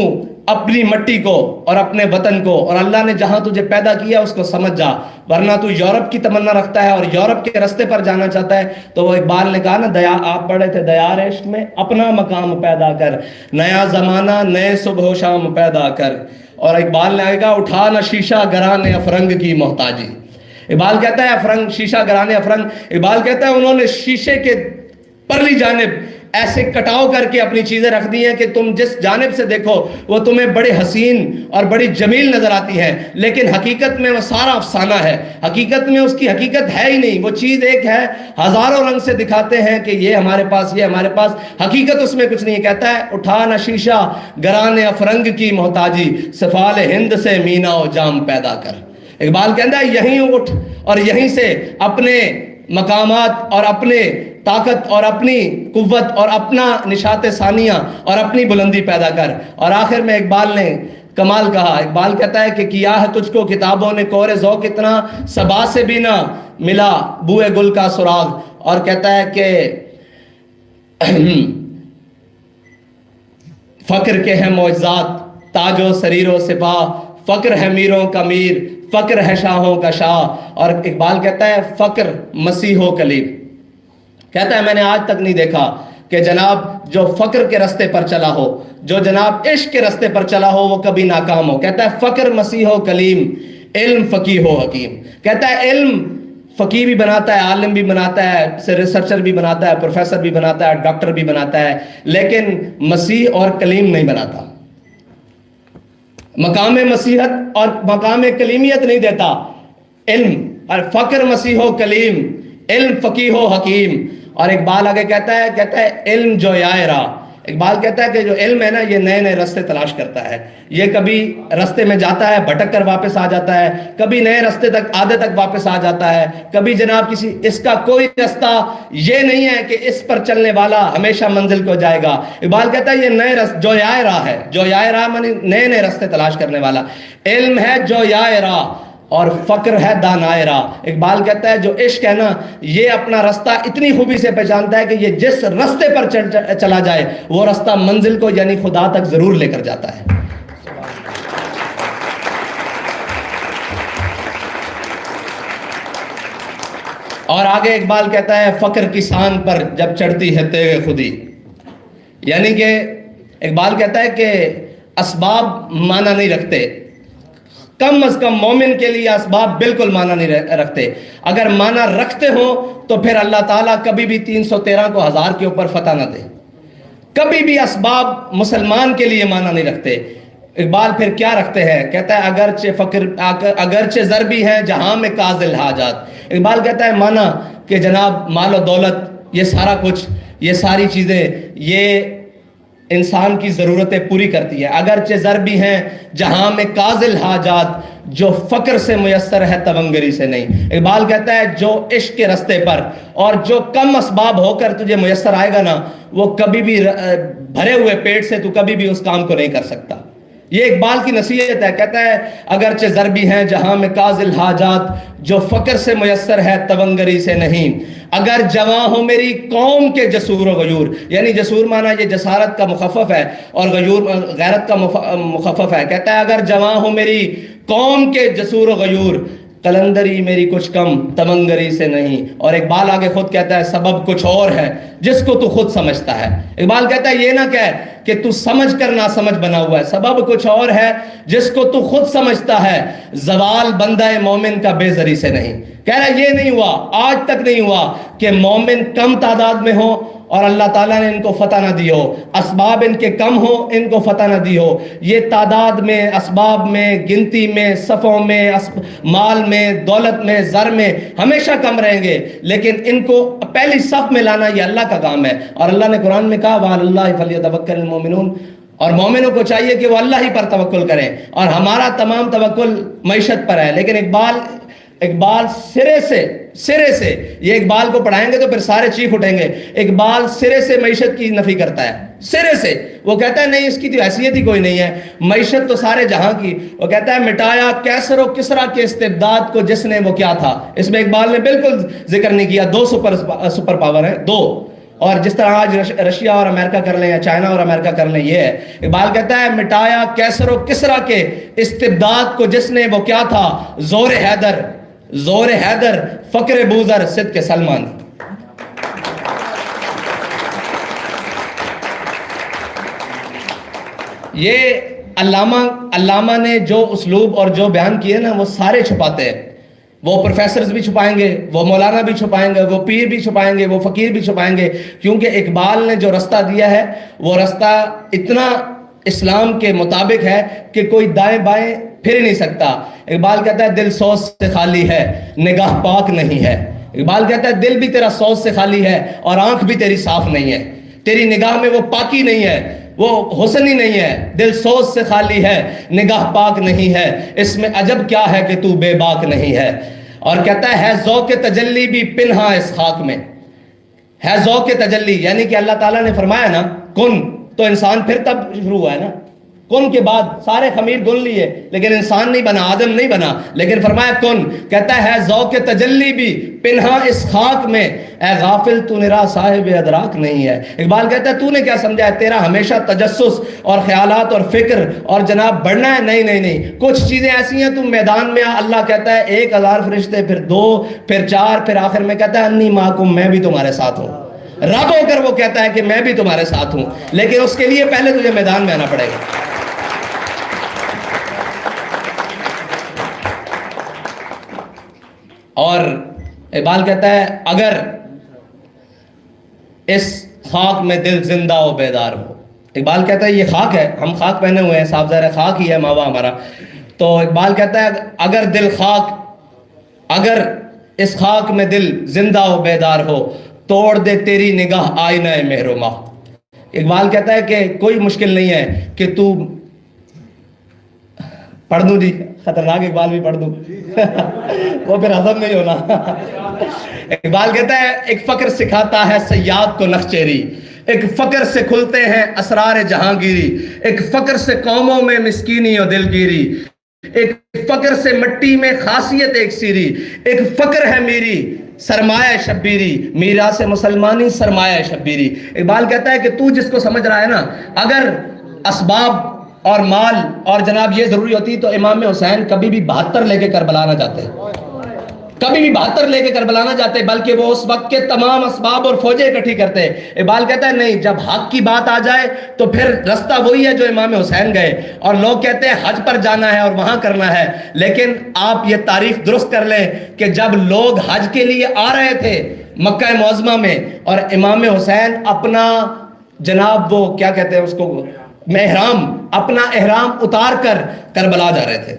اپنی مٹی کو اور اپنے وطن کو اور اللہ نے جہاں تجھے پیدا کیا اس کو سمجھ جا، ورنہ تو یورپ کی تمنا رکھتا ہے اور یورپ کے رستے پر جانا چاہتا ہے۔ تو وہ اقبال نے کہا نا، دیا آپ پڑھے تھے، دیار عشق میں اپنا مقام پیدا کر، نیا زمانہ نئے صبح و شام پیدا کر۔ اور اقبال نے آگے کہا، اٹھا نہ شیشہ گران افرنگ کی محتاجی۔ اقبال کہتا ہے افرنگ، شیشہ گران افرنگ، اقبال کہتا ہے انہوں نے شیشے کے پرلی جانب ایسے کٹاؤ کر کے اپنی چیزیں رکھ دی ہیں کہ تم جس جانب سے دیکھو وہ تمہیں بڑے حسین اور بڑی جمیل نظر آتی ہے، لیکن حقیقت میں وہ سارا افسانہ ہے، حقیقت میں اس کی حقیقت ہے ہی نہیں، وہ چیز ایک ہے، ہزاروں رنگ سے دکھاتے ہیں کہ یہ ہمارے پاس، یہ ہمارے پاس، حقیقت اس میں کچھ نہیں ہے۔ کہتا ہے اٹھا نہ شیشہ گران افرنگ کی محتاجی، سفال ہند سے مینا و جام پیدا کر۔ اقبال کہتا ہے یہیں اٹھ اور یہیں سے اپنے مقامات اور اپنے طاقت اور اپنی قوت اور اپنا نشاط ثانیہ اور اپنی بلندی پیدا کر۔ اور آخر میں اقبال نے کمال کہا، اقبال کہتا ہے کہ کیا ہے تجھ کو کتابوں نے کور ذوق اتنا، صبا سے بھی نہ ملا بوئے گل کا سراغ۔ اور کہتا ہے کہ فقر کے ہیں معجزات تاج و سریر و سپاہ، فقر ہے میروں کا میر، فقر ہے شاہوں کا شاہ۔ اور اقبال کہتا ہے فقر مسیح و کلیم، کہتا ہے میں نے آج تک نہیں دیکھا کہ جناب جو فقر کے رستے پر چلا ہو، جو جناب عشق کے رستے پر چلا ہو، وہ کبھی ناکام ہو۔ کہتا ہے فقر مسیح و کلیم، علم فقیہ و حکیم۔ کہتا ہے علم فقیہ بھی بناتا ہے، عالم بھی بناتا ہے، ریسرچر بھی بناتا ہے، پروفیسر بھی بناتا ہے، ڈاکٹر بھی بناتا ہے، لیکن مسیح اور کلیم نہیں بناتا، مقام مسیحت اور مقام کلیمیت نہیں دیتا علم۔ اور فقر مسیح و کلیم، علم فقیہ و حکیم۔ اور اقبال آگے کہتا ہے علم جو راہ، اقبال کہتا ہے کہ جو علم ہے نا، یہ نئے نئے رستے تلاش کرتا ہے، یہ کبھی رستے میں جاتا ہے بھٹک کر واپس آ جاتا ہے، کبھی نئے رستے تک آدھے تک واپس آ جاتا ہے، کبھی جناب کسی اس کا کوئی رستہ یہ نہیں ہے کہ اس پر چلنے والا ہمیشہ منزل کو جائے گا۔ اقبال کہتا ہے یہ نئے جو راہ ہے، جو راہ معنی نئے نئے رستے تلاش کرنے والا، علم ہے جو راہ اور فقر ہے دانائے راہ۔ اقبال کہتا ہے جو عشق ہے نا، یہ اپنا رستہ اتنی خوبی سے پہچانتا ہے کہ یہ جس رستے پر چلا جائے وہ رستہ منزل کو یعنی خدا تک ضرور لے کر جاتا ہے۔ اور آگے اقبال کہتا ہے فقر کسان پر جب چڑھتی ہے تیغ خودی، یعنی کہ اقبال کہتا ہے کہ اسباب معنی نہیں رکھتے، کم از کم مومن کے لیے اسباب بالکل معنی نہیں رکھتے۔ اگر معنی رکھتے ہوں تو پھر اللہ تعالیٰ کبھی بھی 313 کو 1000 کے اوپر فتح نہ دے۔ کبھی بھی اسباب مسلمان کے لیے معنی نہیں رکھتے۔ اقبال پھر کیا رکھتے ہیں؟ کہتا ہے اگرچہ ضربی ہیں جہاں میں کاذل حاجات۔ اقبال کہتا ہے معنی کہ جناب مال و دولت، یہ سارا کچھ، یہ ساری چیزیں، یہ انسان کی ضرورتیں پوری کرتی ہے۔ اگرچہ ضربی ہیں جہاں میں کاذل حاجات، جو فقر سے میسر ہے تونگری سے نہیں۔ اقبال کہتا ہے جو عشق کے رستے پر اور جو کم اسباب ہو کر تجھے میسر آئے گا نا، وہ کبھی بھی بھرے ہوئے پیٹ سے تو کبھی بھی اس کام کو نہیں کر سکتا۔ یہ اقبال کی نصیحت ہے۔ کہتا ہے اگرچہ ضربی ہیں جہاں میں کاذل حاجات، جو فقر سے میسر ہے تونگری سے نہیں۔ اگر جواں ہو میری قوم کے جسور و غیور، یعنی جسور مانا یہ جسارت کا مخفف ہے اور غیور غیرت کا مخفف ہے۔ کہتا ہے اگر جواں ہو میری قوم کے جسور و غیور، قلندری میری کچھ کم تمنگری سے نہیں۔ اور اقبال آگے خود کہتا ہے سبب کچھ اور ہے جس کو تو خود سمجھتا ہے۔ اقبال کہتا ہے یہ نہ کہہ کہ تو سمجھ کر نہ سمجھ بنا ہوا ہے، سبب کچھ اور ہے جس کو تو خود سمجھتا ہے، زوال بندہ مومن کا بے زری سے نہیں۔ کہہ رہا ہے یہ نہیں ہوا، آج تک نہیں ہوا کہ مومن کم تعداد میں ہو اور اللہ تعالیٰ نے ان کو فتح نہ دی ہو، اسباب ان کے کم ہو، ان کو فتح نہ دی ہو۔ یہ تعداد میں، اسباب میں، گنتی میں، صفوں میں، مال میں، دولت میں، زر میں ہمیشہ کم رہیں گے، لیکن ان کو پہلی صف میں لانا یہ اللہ کا کام ہے۔ اور اللہ نے قرآن میں کہا وَعَلَى اللَّهِ فَلْيَتَوَكَّلِ الْمُؤْمِنُونَ، اور مومنوں کو چاہیے کہ وہ اللہ ہی پر توکل کریں، اور ہمارا تمام توکل معیشت پر ہے۔ لیکن اقبال سرے سے یہ اقبال کو پڑھائیں گے تو پھر سارے چیخ اٹھیں گے۔ اقبال سرے سے معیشت کی نفی کرتا ہے، سرے سے وہ کہتا ہے نہیں اس کی تو حیثیت ہی کوئی نہیں ہے، معیشت تو سارے جہاں کی۔ وہ کہتا ہے مٹایا کیسر و کسرا کے استبداد کو جس نے وہ کیا تھا۔ اس میں اقبال نے بالکل ذکر نہیں کیا۔ دو سپر پاور ہیں، دو اور جس طرح آج رشیا اور امریکہ کر لیں یا چائنا اور امریکہ کر لیں، یہ ہے۔ اقبال کہتا ہے مٹایا کیسر و کسرا کے استبداد کو جس نے، وہ کیا تھا؟ زور حیدر، زور حیدر، فقر بوذر، صدق سلمان۔ یہ علامہ نے جو اسلوب اور جو بیان کیے نا وہ سارے چھپاتے ہیں۔ وہ پروفیسرز بھی چھپائیں گے، وہ مولانا بھی چھپائیں گے، وہ پیر بھی چھپائیں گے، وہ فقیر بھی چھپائیں گے، کیونکہ اقبال نے جو رستہ دیا ہے وہ رستہ اتنا اسلام کے مطابق ہے کہ کوئی دائیں بائیں پھر ہی نہیں سکتا۔ اقبال کہتا ہے دل سوز سے خالی ہے، نگاہ پاک نہیں ہے۔ اقبال کہتا ہے دل بھی تیرا سوز سے خالی ہے اور آنکھ بھی تیری صاف نہیں ہے، تیری نگاہ میں وہ پاکی نہیں ہے، وہ حسن ہی نہیں ہے۔ دل سوز سے خالی ہے، نگاہ پاک نہیں ہے، اس میں عجب کیا ہے کہ تو بے باک نہیں ہے۔ اور کہتا ہے ذوق تجلی بھی پنہا اس خاک میں ہے، ذوق تجلی یعنی کہ اللہ تعالیٰ نے فرمایا نا کن، تو انسان پھر تب شروع ہوا ہے نا، کن کے بعد سارے خمیر گن لیے لیکن انسان نہیں بنا، آدم نہیں بنا، لیکن فرمایا کن۔ کہتا ہے ذوق تجلی بھی پنہا اس خاک میں، اے غافل تو نرا صاحب ادراک نہیں ہے۔ اقبال کہتا ہے تو نے کیا سمجھا ہے، تیرا ہمیشہ تجسس اور خیالات اور فکر اور جناب بڑھنا ہے؟ نہیں نہیں نہیں، کچھ چیزیں ایسی ہیں تم میدان میں اللہ کہتا ہے 1000 فرشتے، پھر 2، پھر 4، پھر آخر میں کہتا ہے انی معکم، میں بھی تمہارے ساتھ ہوں۔ رب ہو کر وہ کہتا ہے کہ میں بھی تمہارے ساتھ ہوں، لیکن اس کے لیے پہلے تجھے میدان میں آنا پڑے گا۔ اور اقبال کہتا ہے اگر اس خاک میں دل زندہ و بیدار ہو، اقبال کہتا ہے یہ خاک ہے، ہم خاک پہنے ہوئے ہیں، صاف ظاہر ہے خاک ہی ہے ماوا ہمارا، تو اقبال کہتا ہے اگر دل خاک، اگر اس خاک میں دل زندہ و بیدار ہو، توڑ دے تیری نگاہ آئینہ مہر و ماہ۔ اقبال کہتا ہے کہ کوئی مشکل نہیں ہے کہ تو پڑھ دوں جی، خطرناک اقبال بھی پڑھ دوں وہ پھر ہضم نہیں ہونا۔ اقبال کہتا ہے ایک فقر سکھاتا ہے صیاد کو نخچیری، ایک فقر سے کھلتے ہیں اسرار جہانگیری، ایک فقر سے قوموں میں مسکینی و دلگیری، ایک فقر سے مٹی میں خاصیت ایک سیری، ایک فقر ہے میری سرمایہ شبیری، میراث مسلمانی سرمایہ شبیری۔ اقبال کہتا ہے کہ تو جس کو سمجھ رہا ہے نا، اگر اسباب اور مال اور جناب یہ ضروری ہوتی تو امام حسین کبھی بھی 72 لے کے کربلا نہ جاتے، کبھی بھی 72 لے کے کربلا نہ جاتے، بلکہ وہ اس وقت کے تمام اسباب اور فوجیں اکٹھی کرتے۔ اقبال کہتا ہے نہیں، جب حق کی بات آ جائے تو پھر رستہ وہی ہے جو امام حسین گئے، اور لوگ کہتے ہیں حج پر جانا ہے اور وہاں کرنا ہے، لیکن آپ یہ تاریخ درست کر لیں کہ جب لوگ حج کے لیے آ رہے تھے مکہ معظمہ میں، اور امام حسین اپنا جناب وہ کیا کہتے ہیں اس کو، احرام، اپنا احرام اتار کر کربلا جا رہے تھے،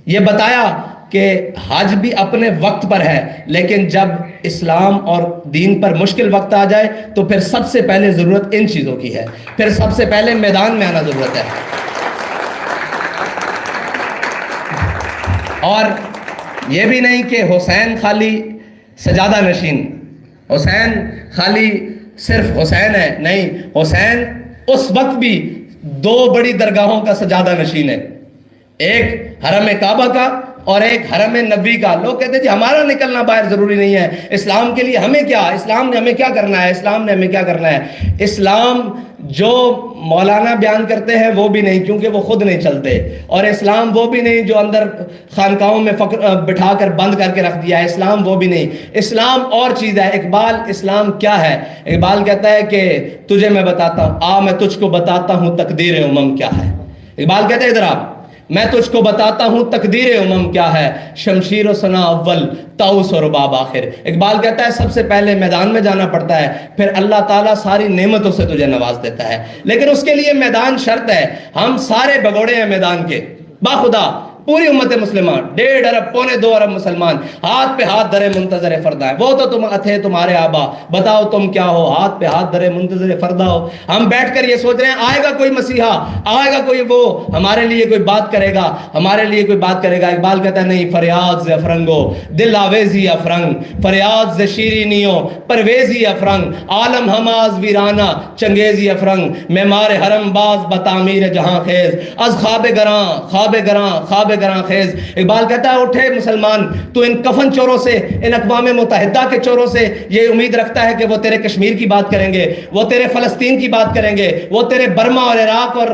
یہ بتایا کہ حج بھی اپنے وقت پر ہے، لیکن جب اسلام اور دین پر مشکل وقت آ جائے تو پھر سب سے پہلے ضرورت ان چیزوں کی ہے، پھر سب سے پہلے میدان میں آنا ضرورت ہے۔ اور یہ بھی نہیں کہ حسین خالی سجادہ نشین، حسین خالی صرف حسین ہے، نہیں، حسین اس وقت بھی 2 بڑی درگاہوں کا سجادہ نشین ہے، ایک حرم کعبہ کا اور ایک حرم نبوی کا۔ لوگ کہتے ہیں جی ہمارا نکلنا باہر ضروری نہیں ہے، اسلام کے لیے ہمیں کیا، اسلام نے ہمیں کیا کرنا ہے، اسلام نے ہمیں کیا کرنا ہے۔ اسلام جو مولانا بیان کرتے ہیں وہ بھی نہیں، کیونکہ وہ خود نہیں چلتے، اور اسلام وہ بھی نہیں جو اندر خانقاہوں میں بٹھا کر بند کر کے رکھ دیا ہے، اسلام وہ بھی نہیں، اسلام اور چیز ہے۔ اقبال اسلام کیا ہے؟ اقبال کہتا ہے کہ تجھے میں بتاتا ہوں، آ میں تجھ کو بتاتا ہوں تقدیر امم کیا ہے۔ اقبال کہتا ہے ادھر آپ، میں تجھ کو بتاتا ہوں تقدیر امم کیا ہے، شمشیر و ثنا اول طاؤس و رباب آخر۔ اقبال کہتا ہے سب سے پہلے میدان میں جانا پڑتا ہے، پھر اللہ تعالیٰ ساری نعمتوں سے تجھے نواز دیتا ہے، لیکن اس کے لیے میدان شرط ہے۔ ہم سارے بگوڑے ہیں میدان کے، باخدا پوری امت مسلمہ، 1.5 ارب 1.25 ارب مسلمان ہاتھ پہ ہاتھ درے منتظر فردہ ہے۔ وہ تو تم تھے تمہارے آبا، بتاؤ تم کیا ہو، ہاتھ پہ ہاتھ درے منتظر فردہ ہو۔ ہم بیٹھ کر یہ سوچ رہے ہیں آئے گا کوئی مسیحا، آئے گا کوئی وہ ہمارے لیے کوئی بات کرے گا، ہمارے لیے کوئی بات کرے گا۔ اقبال کہتا ہے نہیں، فریاد ز افرنگو دل آویزی افرنگ، فریاد ز شیرینیو پرویزی افرنگ، عالم ہماز ویرانہ چنگیزی افرنگ، معمار حرم باز بتعمیر جہاں خیز، از خواب گراں خواب گراں خیز. اقبال کہتا ہے اٹھے مسلمان, تو ان کفن چوروں سے, ان اقوام متحدہ کے چوروں سے یہ امید رکھتا ہے کہ وہ تیرے کشمیر کی بات کریں گے, وہ تیرے فلسطین کی بات کریں گے, وہ تیرے برما اور عراق اور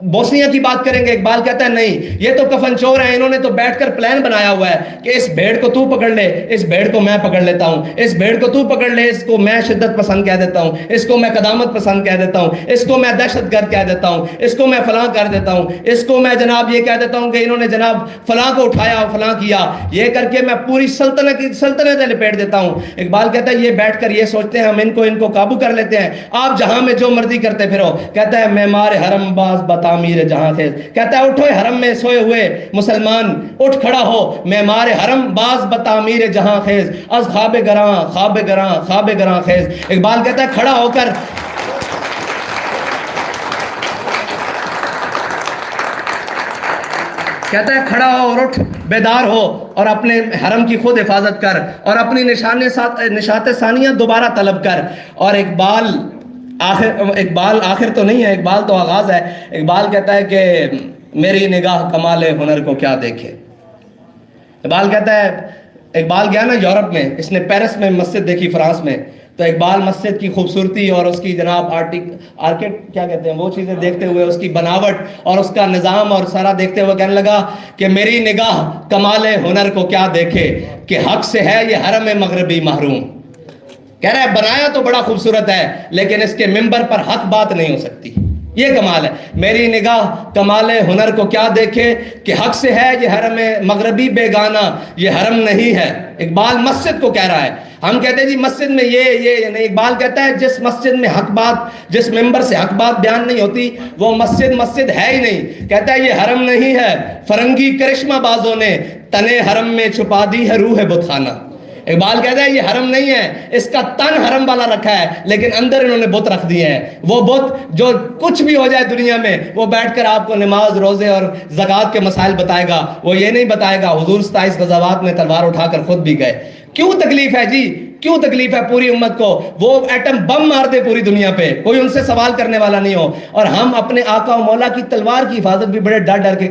بوسنیا کی بات کریں گے. اقبال کہتا ہے نہیں, یہ تو کفن چور ہیں, انہوں نے تو بیٹھ کر پلان بنایا ہوا ہے کہ اس بھیڑ کو تو پکڑ لے, اس بھیڑ کو میں پکڑ لیتا ہوں, اس بھیڑ کو تو پکڑ لے, اس کو میں شدت پسند کہہ دیتا ہوں, اس کو میں قدامت پسند کہہ دیتا ہوں, اس کو میں دہشت گرد کہہ دیتا ہوں, اس کو میں فلاں کر دیتا ہوں, اس کو میں جناب یہ کہہ دیتا ہوں کہ انہوں نے جناب فلاں کو اٹھایا فلاں کیا, یہ کر کے میں پوری سلطنت لپیٹ دیتا ہوں. اقبال کہتا ہے یہ بیٹھ کر یہ سوچتے ہیں ہم ان کو قابو کر لیتے ہیں, آپ جہاں میں جو مرضی کرتے پھرو. کہتا ہے معمار حرم باز بتعمیر جہاں خیز. کہتا ہے اٹھو حرم میں سوئے ہوئے مسلمان, اٹھ کھڑا ہو معمار حرم باز بتعمیر جہاں خیز, از خواب گراں خواب گراں خواب گراں خیز. اقبال کہتا ہے کھڑا ہو کر کہتا ہے کھڑا ہو اور اٹھ بیدار ہو اور اپنے حرم کی خود حفاظت کر اور اپنی نشات ثانیہ دوبارہ طلب کر. اور اقبال آخر تو نہیں ہے, اقبال تو آغاز ہے. اقبال کہتا ہے کہ میری نگاہ کمال ہنر کو کیا دیکھے. اقبال کہتا ہے, اقبال گیا نا یورپ میں, اس نے پیرس میں مسجد دیکھی فرانس میں, تو اقبال مسجد کی خوبصورتی اور اس کی جناب آرکٹ کیا کہتے ہیں وہ چیزیں دیکھتے ہوئے, اس کی بناوٹ اور اس کا نظام اور سارا دیکھتے ہوئے کہنے لگا کہ میری نگاہ کمال ہنر کو کیا دیکھے کہ حق سے ہے یہ حرم مغربی محروم. کہہ رہا ہے بنایا تو بڑا خوبصورت ہے لیکن اس کے ممبر پر حق بات نہیں ہو سکتی. یہ کمال ہے. میری نگاہ کمال ہنر کو کیا دیکھے کہ حق سے ہے یہ حرم مغربی بیگانہ, یہ حرم نہیں ہے. اقبال مسجد کو کہہ رہا ہے. ہم کہتے ہیں جی مسجد میں یہ نہیں. اقبال کہتا ہے جس مسجد میں حق بات, جس ممبر سے حق بات بیان نہیں ہوتی وہ مسجد ہے ہی نہیں. کہتا ہے یہ حرم نہیں ہے, فرنگی کرشمہ بازوں نے تنے حرم میں چھپا دی ہے روح بت خانہ. اقبال کہتا ہے یہ حرم نہیں ہے, اس کا تن حرم والا رکھا ہے لیکن اندر انہوں نے بت رکھ دیے ہیں. وہ بت جو کچھ بھی ہو جائے دنیا میں وہ بیٹھ کر آپ کو نماز روزے اور زکوٰۃ کے مسائل بتائے گا, وہ یہ نہیں بتائے گا حضور 27 غزوات میں تلوار اٹھا کر خود بھی گئے. کیوں تکلیف ہے جی, کیوں تکلیف ہے پوری امت کو؟ وہ ایٹم بم مار دے پوری دنیا پہ, کوئی ان سے سوال کرنے والا نہیں ہو, اور ہم اپنے آقا و مولا کی تلوار کی حفاظت بھی بڑے ڈر کے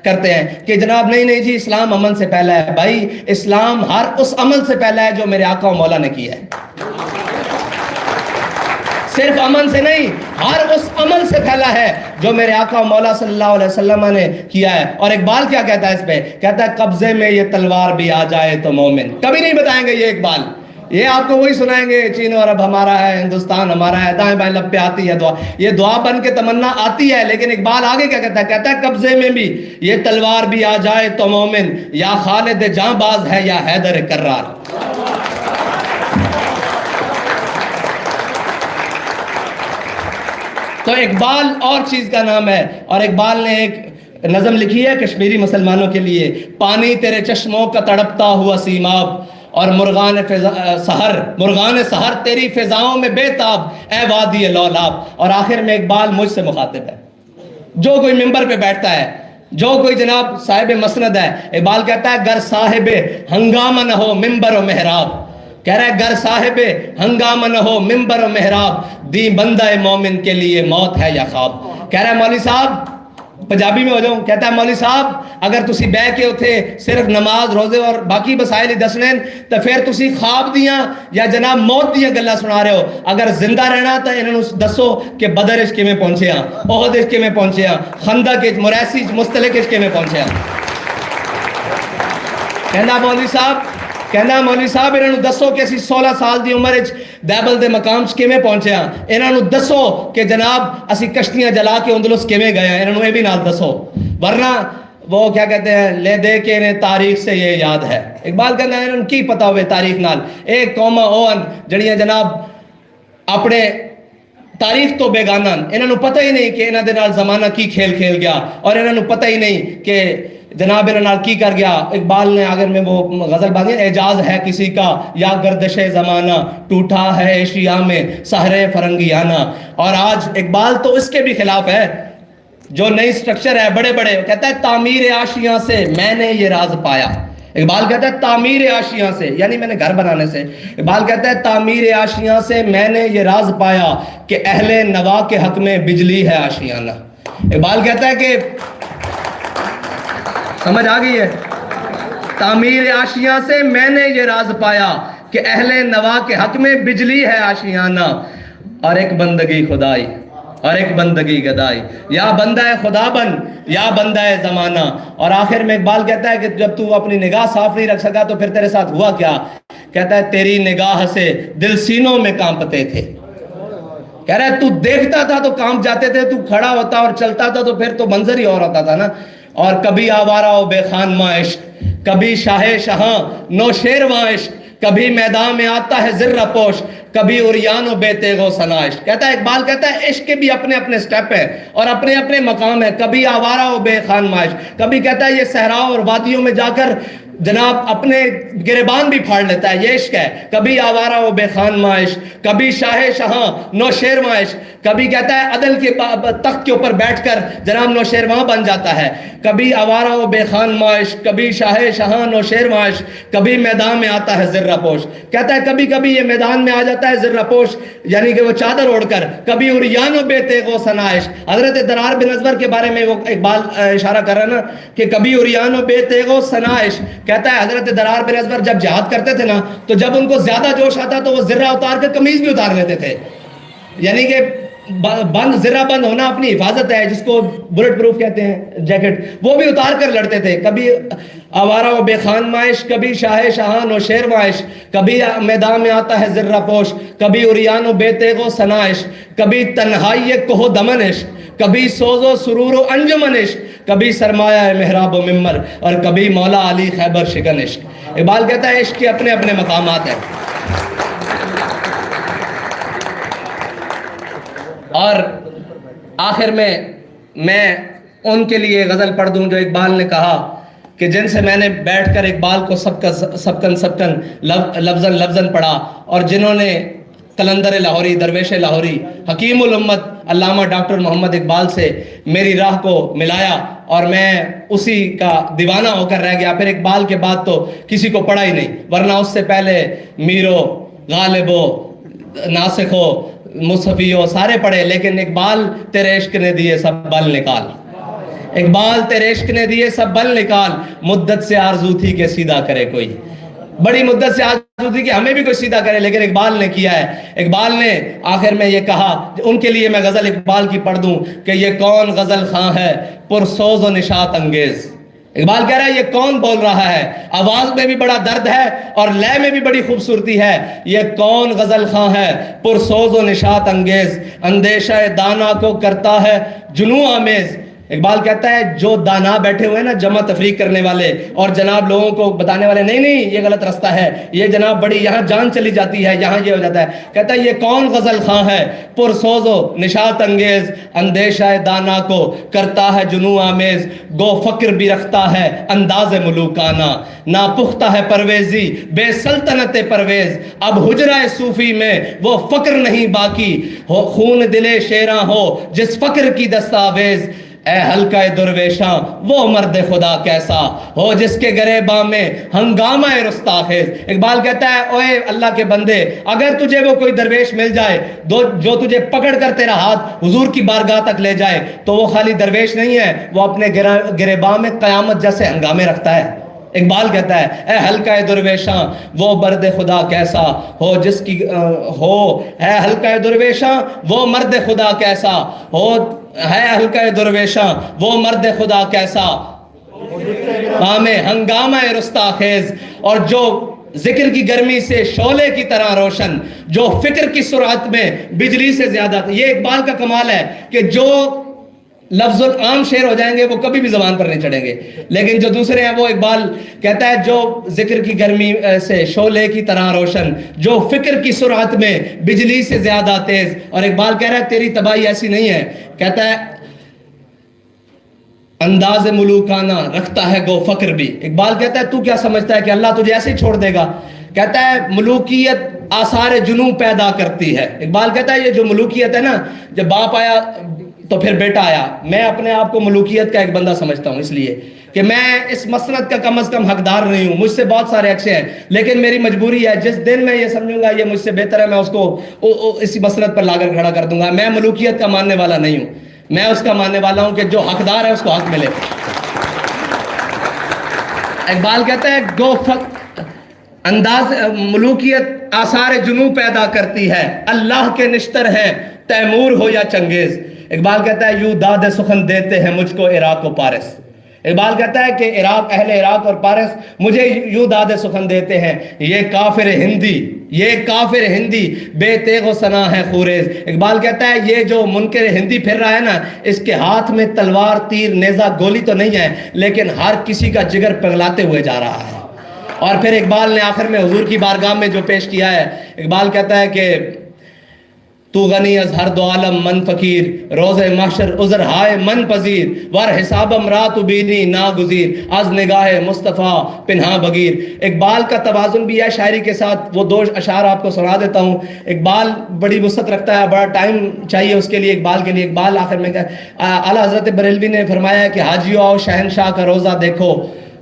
کرتے ہیں کہ جناب نہیں جی اسلام امن سے پہلا ہے. بھائی اسلام ہر اس عمل سے پہلا ہے جو میرے آقا و مولا نے کیا ہے, صرف امن سے نہیں, ہر اس عمل سے پھیلا ہے جو میرے آقا و مولا صلی اللہ علیہ وسلم نے کیا ہے. اور اقبال کیا کہتا ہے اس پہ؟ کہتا ہے قبضے میں یہ تلوار بھی آ جائے تو مومن. کبھی نہیں بتائیں گے یہ اقبال, یہ آپ کو وہی سنائیں گے چین اور اب ہمارا ہے, ہندوستان ہمارا ہے, دائیں بائیں لب پہ آتی ہے دعا, یہ دعا بن کے تمنا آتی ہے. لیکن اقبال آگے کیا کہتا ہے؟ کہتا ہے قبضے میں بھی یہ تلوار بھی آ جائے تو مومن, یا خالد جاں باز ہے یا حیدر کرار. تو اقبال اور چیز کا نام ہے. اور اقبال نے ایک نظم لکھی ہے کشمیری مسلمانوں کے لیے, پانی تیرے چشموں کا تڑپتا ہوا سیماب, اور مرغان سحر تیری فضاؤں میں بے تاب اے وادی لولاب. اور آخر میں اقبال مجھ سے مخاطب ہے, جو کوئی ممبر پہ بیٹھتا ہے, جو کوئی جناب صاحب مسند ہے. اقبال کہتا ہے گر صاحب ہنگامہ نہ ہو ممبر و محراب. کہہ رہا ہے گر صاحب ہنگامہ نہ ہو ممبر و محراب, دی بندہ مومن کے لیے موت ہے یا خواب. کہہ رہا ہے مولوی صاحب, پنجابی میں ہو جاؤں, کہتا ہے مولوی صاحب اگر تسی بہ کے اتھے صرف نماز روزے اور باقی مسائل ہی دسنے تو پھر تسی خواب دیاں یا جناب موت دیاں گلاں سنا رہے ہو. اگر زندہ رہنا تو انہوں دسو کہ بدر اچ کیویں پہنچے ہاں, احد اچ کیویں پہنچے ہاں, خندق اچ مریسی اچ مستلق اچ کیویں پہنچے ہاں. کہنا مولوی صاحب انہوں دسو کہ اسی 16 سال دی عمر اچ دیبل دے مقام چ کیویں پہنچے ہاں. انہوں دسو کہ جناب اسی کشتیاں جلا کے اندلس کیویں گئے ہیں, انہوں یہ بھی نال دسو, ورنہ وہ کیا کہتے ہیں لے دے کے انہیں تاریخ سے یہ یاد ہے. اقبال کہنا ہے انہوں کی پتہ ہوئے تاریخ نال, ایک قوم اوہن جڑیاں جناب اپنے تاریخ تو بیگانہ, انہوں پتہ ہی نہیں کہ انہوں دے نال زمانہ کی کھیل گیا, اور انہوں پتہ ہی نہیں کہ جناب انہوں کی کر گیا. اقبال نے اگر میں وہ غزل باندھی, اعجاز ہے کسی کا یا گردش زمانہ, ٹوٹا ہے ایشیا میں سحر فرنگیانہ. اور آج اقبال تو اس کے بھی خلاف ہے, جو نئی سٹرکچر ہے بڑے بڑے, کہتا ہے تعمیر آشیاں سے میں نے یہ راز پایا. اقبال کہتا ہے تعمیر آشیاں سے, یعنی میں نے گھر بنانے سے. اقبال کہتا ہے تعمیر آشیاں سے میں نے یہ راز پایا کہ اہل نوا کے حق میں بجلی ہے آشیانہ. اقبال کہتا ہے کہ سمجھ آ گئی ہے؟ تعمیر آشیاں سے میں نے یہ راز پایا کہ اہل نوا کے حق میں بجلی ہے آشیانہ، اور ایک بندگی خدائی اور ایک بندگی گدائی، یا بندہ خدا بن یا بندہ زمانہ۔ اور آخر میں اقبال کہتا ہے کہ جب تو اپنی نگاہ صاف نہیں رکھ سکا تو پھر تیرے ساتھ ہوا کیا؟ کہتا ہے تیری نگاہ سے دل سینوں میں کانپتے تھے۔ کہہ رہا ہے تو دیکھتا تھا تو کانپ جاتے تھے، تو کھڑا ہوتا اور چلتا تھا تو پھر تو منظر ہی اور ہوتا تھا نا۔ اور کبھی آوارہ و بے خانمہ عشق، کبھی شاہ شہاں نوشیرواں عشق، کبھی میدان میں آتا ہے زرہ پوش، کبھی اریان و بے تیغ و ثنا عشق۔ کہتا ہے اقبال کہتا ہے عشق کے بھی اپنے اپنے سٹیپ ہیں اور اپنے اپنے مقام ہیں، کبھی آوارہ و بے خانمہ عشق، کبھی کہتا ہے یہ صحراؤں اور وادیوں میں جا کر جناب اپنے گریبان بھی پھاڑ لیتا ہے، یہ عشق ہے۔ کبھی آوارہ و بے خانمہ عشق، کبھی شاہ شہاں نوشیرواں عشق، کبھی کہتا ہے عدل کے تخت کے اوپر بیٹھ کر جناب نوشیرواں بن جاتا ہے۔ کبھی آوارہ و بے خانمہ عشق، کبھی شاہ شہاں نوشیرواں عشق، کبھی میدان میں آتا ہے زرہ پوش۔ کہتا ہے کبھی کبھی یہ میدان میں آ جاتا ہے زرہ پوش، یعنی کہ وہ چادر اوڑھ کر، کبھی اریان و بے تیغ و ثنا عشق۔ حضرت درار بن ازور کے بارے میں وہ اقبال اشارہ کر رہا ہے نا کہ کبھی اریان و بے تیغ و ثنا عشق۔ کہتا ہے حضرت درار بن ازور جب جہاد کرتے تھے نا تو جب ان کو زیادہ جوش آتا تو وہ زرہ اتار کر قمیض بھی اتار لیتے تھے، یعنی کہ بند زرہ بند ہونا اپنی حفاظت ہے، جس کو بلٹ پروف کہتے ہیں جیکٹ، وہ بھی اتار کر لڑتے تھے۔ کبھی آوارہ و بے خانمہ عشق، کبھی شاہ شہاں نوشیرواں عشق، کبھی میدان میں آتا ہے زرہ پوش، کبھی اریان و بے تیغ و ثنا عشق، کبھی تنہائی کوہ دمن عشق، کبھی سوز و سرور و انجمن عشق، کبھی سرمایہ محراب و ممبر، اور کبھی مولا علی خیبر شکن عشق۔ اقبال کہتا ہے عشق کے اپنے اپنے مقامات ہیں۔ اور آخر میں ان کے لیے غزل پڑھ دوں جو اقبال نے کہا کہ جن سے میں نے بیٹھ کر اقبال کو سبکن لفظاً لفظاً پڑھا، اور جنہوں نے قلندر لاہوری، درویش لاہوری، حکیم الامت علامہ ڈاکٹر محمد اقبال سے میری راہ کو ملایا، اور میں اسی کا دیوانہ ہو کر رہ گیا۔ پھر اقبال کے بعد تو کسی کو پڑھا ہی نہیں، ورنہ اس سے پہلے میرو، غالبو، ناسخو، مصحفیو سارے پڑھے، لیکن اقبال تیرے عشق نے دیے سب بل نکال، اقبال تیرے عشق نے دیے سب بل نکال، مدت سے آرزو تھی کہ سیدھا کرے کوئی، بڑی مدت سے آرزو تھی کہ ہمیں بھی کوئی سیدھا کرے، لیکن اقبال نے کیا ہے۔ اقبال نے آخر میں یہ کہا، ان کے لیے میں غزل اقبال کی پڑھ دوں کہ یہ کون غزل خواں ہے پرسوز و نشاط انگیز۔ اقبال کہہ رہا ہے یہ کون بول رہا ہے، آواز میں بھی بڑا درد ہے اور لے میں بھی بڑی خوبصورتی ہے، یہ کون غزل خواں ہے پرسوز و نشاط انگیز، اندیشہ دانا کو کرتا ہے جنوں آمیز۔ اقبال کہتا ہے جو دانا بیٹھے ہوئے ہیں نا، جمع تفریق کرنے والے اور جناب لوگوں کو بتانے والے، نہیں نہیں یہ غلط راستہ ہے، یہ جناب بڑی یہاں جان چلی جاتی ہے، یہاں یہ ہو جاتا ہے، کہتا ہے یہ کون غزل خواں ہے پرسوز و نشاط انگیز، اندیشہ دانا کو کرتا ہے جنوں آمیز، گو فکر بھی رکھتا ہے انداز ملوکانہ، ناپختہ ہے پرویزی بے سلطنت پرویز، اب حجرہ صوفی میں وہ فکر نہیں باقی، ہو خون دل شیراں ہو جس فکر کی دستاویز، اے حلقہ درویشاں وہ مرد خدا کیسا ہو جس کے گریباں میں ہنگامہ رستاخیز۔ اقبال کہتا ہے اوے اللہ کے بندے، اگر تجھے وہ کوئی درویش مل جائے جو تجھے پکڑ کر تیرا ہاتھ حضور کی بارگاہ تک لے جائے تو وہ خالی درویش نہیں ہے، وہ اپنے گریباں میں قیامت جیسے ہنگامے رکھتا ہے۔ اقبال کہتا ہے اے حلقہ درویشاں وہ مرد خدا کیسا ہو جس کی اے حلقہ درویشاں وہ مرد خدا کیسا ہو، ہے حلقہ درویشاں وہ مرد خدا کیسا ہنگامہ رستاخیز، اور جو ذکر کی گرمی سے شعلے کی طرح روشن، جو فکر کی سرعت میں بجلی سے زیادہ۔ یہ اقبال کا کمال ہے کہ جو لفظ عام شعر ہو جائیں گے وہ کبھی بھی زبان پر نہیں چڑھیں گے، لیکن جو دوسرے ہیں وہ اقبال کہتا ہے جو ذکر کی گرمی سے شعلے کی طرح روشن، جو فکر کی سرعت میں بجلی سے زیادہ تیز۔ اور اقبال کہہ رہا ہے تیری تباہی ایسی نہیں ہے، کہتا ہے انداز ملوکانہ رکھتا ہے گو فکر بھی۔ اقبال کہتا ہے تو کیا سمجھتا ہے کہ اللہ تجھے ایسے ہی چھوڑ دے گا؟ کہتا ہے ملوکیت آثار جنوں پیدا کرتی ہے۔ اقبال کہتا ہے یہ جو ملوکیت ہے نا، جب باپ آیا تو پھر بیٹا آیا، میں اپنے آپ کو ملوکیت کا ایک بندہ سمجھتا ہوں، اس لیے کہ میں اس مسند کا کم از کم حقدار نہیں ہوں، مجھ سے بہت سارے اچھے ہیں، لیکن میری مجبوری ہے جس دن میں یہ سمجھوں گا یہ مجھ سے بہتر ہے میں اس کو اسی مسند پر لا کر کھڑا کر دوں گا۔ میں ملوکیت کا ماننے والا نہیں ہوں، میں اس کا ماننے والا ہوں کہ جو حقدار ہے اس کو حق ملے۔ اقبال کہتا ہے گو انداز ملوکیت آثار جنو پیدا کرتی ہے، اللہ کے نشتر ہے تیمور ہو یا چنگیز۔ اقبال کہتا ہے یوں داد سخن دیتے ہیں مجھ کو عراق و پارس۔ اقبال کہتا ہے کہ اہل عراق اور پارس مجھے یوں داد سخن دیتے ہیں، یہ کافر ہندی بے تیغ و ثنا ہے خوریز۔ اقبال کہتا ہے یہ جو منکر ہندی پھر رہا ہے نا، اس کے ہاتھ میں تلوار تیر نیزہ گولی تو نہیں ہے، لیکن ہر کسی کا جگر پگلاتے ہوئے جا رہا ہے۔ اور پھر اقبال نے آخر میں حضور کی بارگاہ میں جو پیش کیا ہے، اقبال کہتا ہے کہ تو غنی از ہر دو عالم من فقیر، روز محشر عذر ہائے من پذیر، ور حسابم رات بینی ناگزیر، از نگاہ مصطفیٰ پنہا بگیر۔ اقبال کا توازن بھی ہے شاعری کے ساتھ، وہ دو اشعار آپ کو سنا دیتا ہوں۔ اقبال بڑی وسعت رکھتا ہے، بڑا ٹائم چاہیے اس کے لیے اقبال کے لیے۔ اقبال آخر میں اعلیٰ حضرت بریلوی نے فرمایا ہے کہ حاجیو آؤ شہنشاہ کا روزہ دیکھو،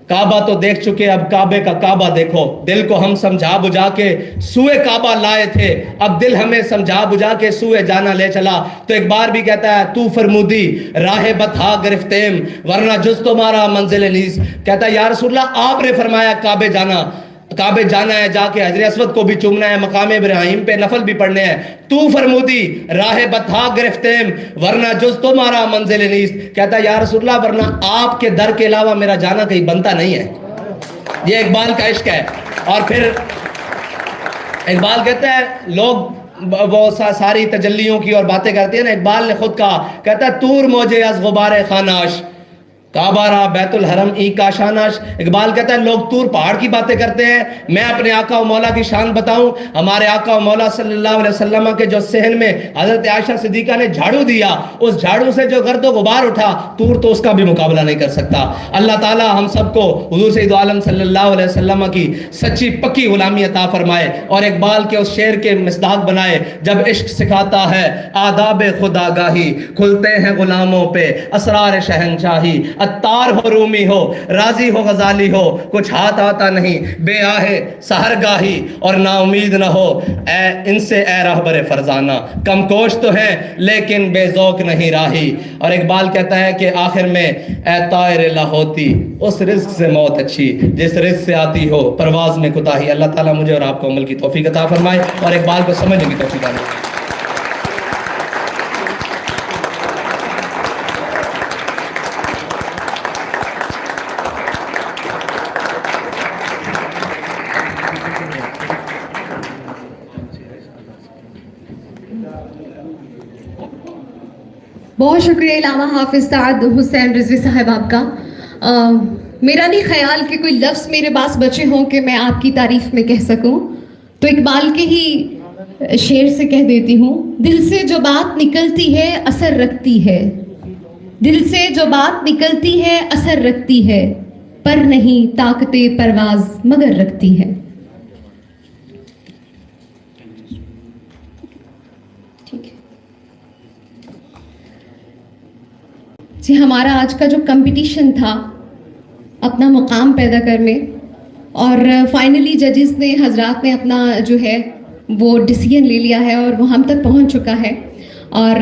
کعبہ تو دیکھ چکے اب کعبے کا کعبہ دیکھو، دل کو ہم سمجھا بجھا کے سوئے کعبہ لائے تھے، اب دل ہمیں سمجھا بجھا کے سوئے جانا لے چلا۔ تو ایک بار بھی کہتا ہے تو فرمودی راہ بتہا گرفتیم ورنہ جز تمہارا منزل نیز۔ کہتا ہے یا رسول اللہ آپ نے فرمایا کعبے جانا ہے، جا کے حجر اسود کو بھی چومنا ہے، مقام ابراہیم پہ نفل بھی پڑھنے ہیں، تو فرمودی راہ بتہا گرفتیم ورنہ جز تمہارا منزل نیز۔ کہتا ہے یا رسول اللہ ورنہ آپ کے در کے علاوہ میرا جانا کہیں بنتا نہیں ہے۔ یہ اقبال کا عشق ہے۔ اور پھر اقبال کہتا ہے لوگ وہ ساری تجلیوں کی اور باتیں کرتے ہیں نا، اقبال نے خود کہا، کہتا ہے تور موجے از غبار خاناش کعبہ را بیت الحرم ای کاشاناش۔ اقبال کہتا ہے لوگ طور پہاڑ کی باتیں کرتے ہیں، میں اپنے آقا و مولا کی شان بتاؤں۔ ہمارے آقا و مولا صلی اللہ علیہ وسلم کے جو صحن میں حضرت عائشہ صدیقہ نے جھاڑو دیا، اس جھاڑو سے جو گرد و غبار اٹھا، طور تو اس کا بھی مقابلہ نہیں کر سکتا۔ اللہ تعالی ہم سب کو حضور سید عالم صلی اللہ علیہ وسلم کی سچی پکی غلامی عطا فرمائے، اور اقبال کے اس شعر کے مصداق بنائے، جب عشق سکھاتا ہے آداب خدا گاہی، کھلتے ہیں غلاموں پہ اسرار شہنشاہی۔ اتار ہو رومی ہو راضی ہو غزالی ہو، کچھ ہاتھ آتا نہیں بے آہے سحر گاہی، اور نا امید نہ ہو ان سے اے رہبر فرزانہ، کم کوش تو ہیں لیکن بے ذوق نہیں راہی۔ اور اقبال کہتا ہے کہ آخر میں اے طائر لاہوتی اس رزق سے موت اچھی جس رزق سے آتی ہو پرواز میں کوتاہی۔ اللہ تعالیٰ مجھے اور آپ کو عمل کی توفیق عطا فرمائے اور اقبال کو سمجھنے کی توفیق عطا فرمائے۔ بہت شکریہ علامہ حافظ سعد حسین رضوی صاحب آپ کا۔ میرا نہیں خیال کہ کوئی لفظ میرے پاس بچے ہوں کہ میں آپ کی تعریف میں کہہ سکوں، تو اقبال کے ہی شعر سے کہہ دیتی ہوں۔ دل سے جو بات نکلتی ہے اثر رکھتی ہے، دل سے جو بات نکلتی ہے اثر رکھتی ہے، پر نہیں طاقت پرواز مگر رکھتی ہے۔ جی ہمارا آج کا جو کمپٹیشن تھا اپنا مقام پیدا کرنے، اور فائنلی ججز نے حضرات نے اپنا جو ہے وہ ڈیسیژن لے لیا ہے اور وہ ہم تک پہنچ چکا ہے، اور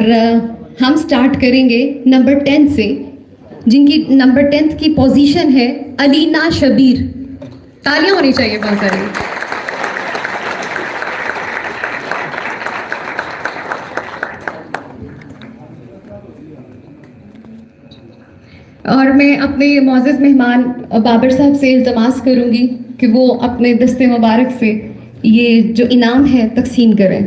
ہم سٹارٹ کریں گے نمبر 10 سے، جن کی نمبر 10 کی پوزیشن ہے علینا شبیر۔ تالیاں ہونی چاہیے بہت ساری۔ اور میں اپنے معزز مہمان بابر صاحب سے التماس کروں گی کہ وہ اپنے دست مبارک سے یہ جو انعام ہے تقسیم کریں۔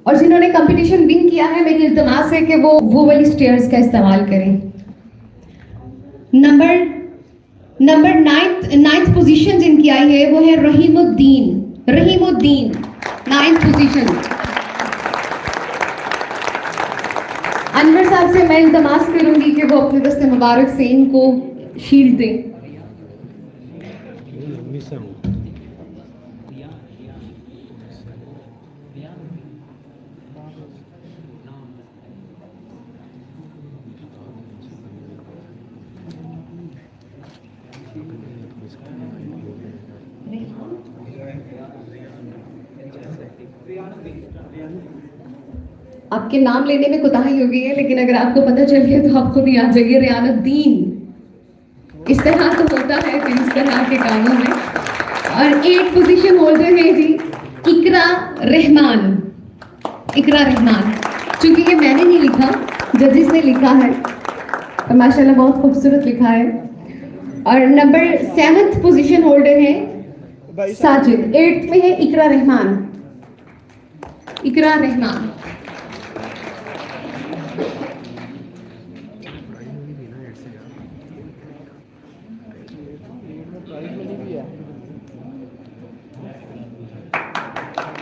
اور جنہوں نے کمپٹیشن ون کیا ہے میری التماس ہے کہ وہ والی سٹیئرز کا استعمال کریں۔ نمبر 9 پوزیشن جن کی آئی ہے وہ ہے رحیم الدین 9 پوزیشن۔ انور صاحب سے میں التماس کروں گی کہ وہ اپنے دست مبارک سے ان کو شیلڈ دیں۔ آپ کے نام لینے میں کوتاہی ہو گئی ہے، لیکن اگر آپ کو پتہ چل گیا تو آپ خود ہی آ جائیے. ریان الدین. اس طرح تو ہوتا ہے کہ اس طرح کے کاموں میں. اور 8 پوزیشن ہولڈر ہیں جی اقرا رحمان. اقرا رحمان. چونکہ یہ میں نے نہیں لکھا، ججز نے لکھا ہے اور ماشاءاللہ بہت خوبصورت لکھا ہے. اور نمبر 7 پوزیشن ہولڈر ہیں ساجد. 8 میں ہے اقرا رحمان. اقرا رحمان.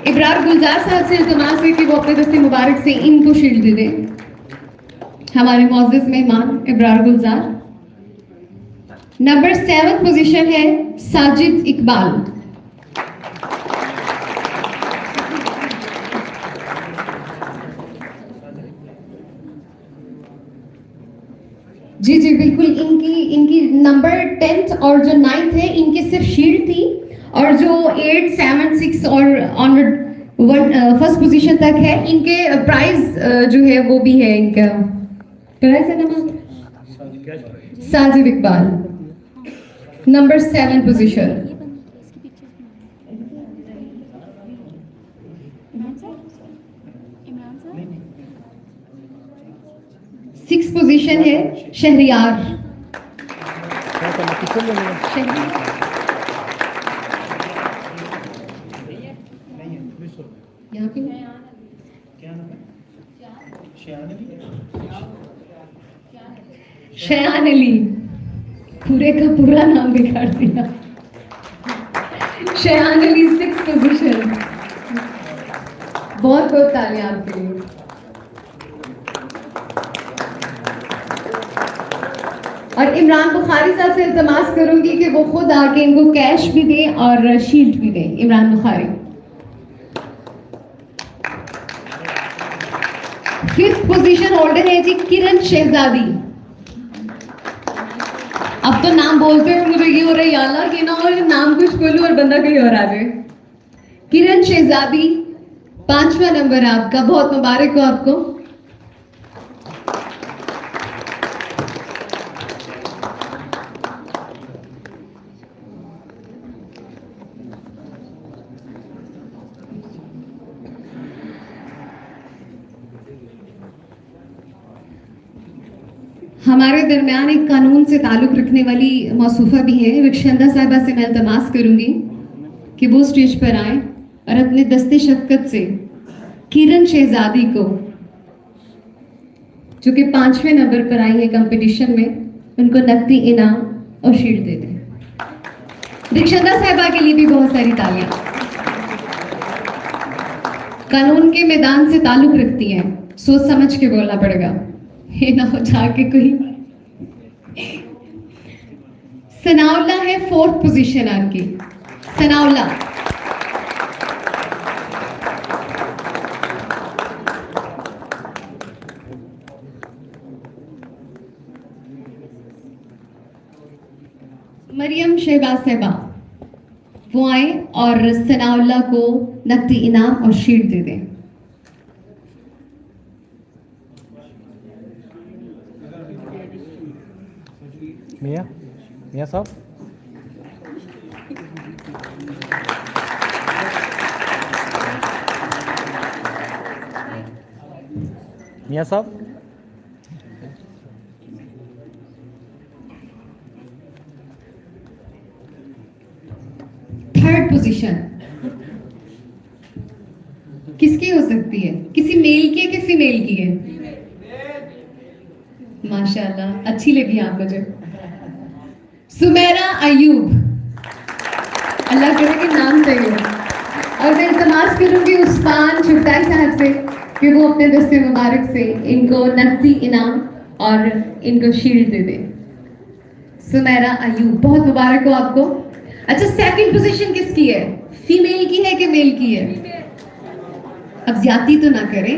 ابرار گلزار صاحب سے التماس ہے کہ وہ اپنے دستے مبارک سے ان کو شیلڈ دے دیں. ہمارے معزز مہمان ابرار گلزار. نمبر 7 پوزیشن ہے ساجد اقبال. جی جی بالکل. ان کی نمبر 10 اور جو 9 ہے ان کی صرف شیلڈ تھی، اور جو 8 7 6 اور آنورڈ فرسٹ پوزیشن تک ہے ان کے پرائز جو ہے وہ بھی ہے. ان کا پرائز ہے نام Sajid Iqbal. Number 7 position. Six position ہے شہریار. یہاں پہ شیان علی. پورے کا پورا نام بگاڑ دیا. شیان علی 6 پوزیشن. بہت بہت تالیاں آپ کے لیے. اور عمران بخاری صاحب سے التماس کروں گی کہ وہ خود آ کے ان کو کیش بھی دیں اور شیلڈ بھی دیں. عمران بخاری. 5th پوزیشن ہولڈر ہے جی کرن شہزادی. اب تو نام بولتے ہوئے مجھے یہ ہو رہا ہے یا اللہ کہ نہ ہو نام کچھ بولوں اور بندہ کہیں اور آ جائے. کرن شہزادی 5واں نمبر آپ کا. بہت مبارک ہو آپ کو. ہمارے درمیان ایک قانون سے تعلق رکھنے والی موصوفہ بھی ہیں. رخشندہ صاحبہ سے میں التماس کروں گی کہ وہ اسٹیج پر آئیں اور اپنے دستے شفقت سے کرن شہزادی کو، جو کہ 5ویں نمبر پر آئی ہیں کمپٹیشن میں، ان کو نقدی انعام اور شیلڈ دے دیں. رخشندہ صاحبہ کے لیے بھی بہت ساری تالیاں. قانون کے میدان سے تعلق رکھتی ہیں، سوچ سمجھ کے بولنا پڑے گا، یہ نہ ہو جا کے کوئی. ثناءاللہ ہے 4th پوزیشن آپ کی. ثناءاللہ. مریم شہباز صاحبہ وہ آئیں اور ثناءاللہ کو نقدی انعام اور شیلڈ دے دیں. میاں صاحب. میاں صاحب. تھرڈ پوزیشن کس کی ہو سکتی ہے؟ کسی میل کی ہے کہ فیمیل کی ہے؟ ماشاءاللہ اچھی لگی آپ کو. جو سمیرہ ایوب. اللہ کرے کہ نام صحیح ہو. اور میں التماس کروں گی عثمان چغتائی صاحب سے کہ وہ اپنے دستے مبارک سے ان کو نقدی انعام اور ان کو شیلڈ دے دیں. سمیرہ ایوب بہت مبارک ہو آپ کو. اچھا 2nd پوزیشن کس کی ہے؟ فیمیل کی ہے کہ میل کی ہے؟ اب زیادتی تو نہ کریں.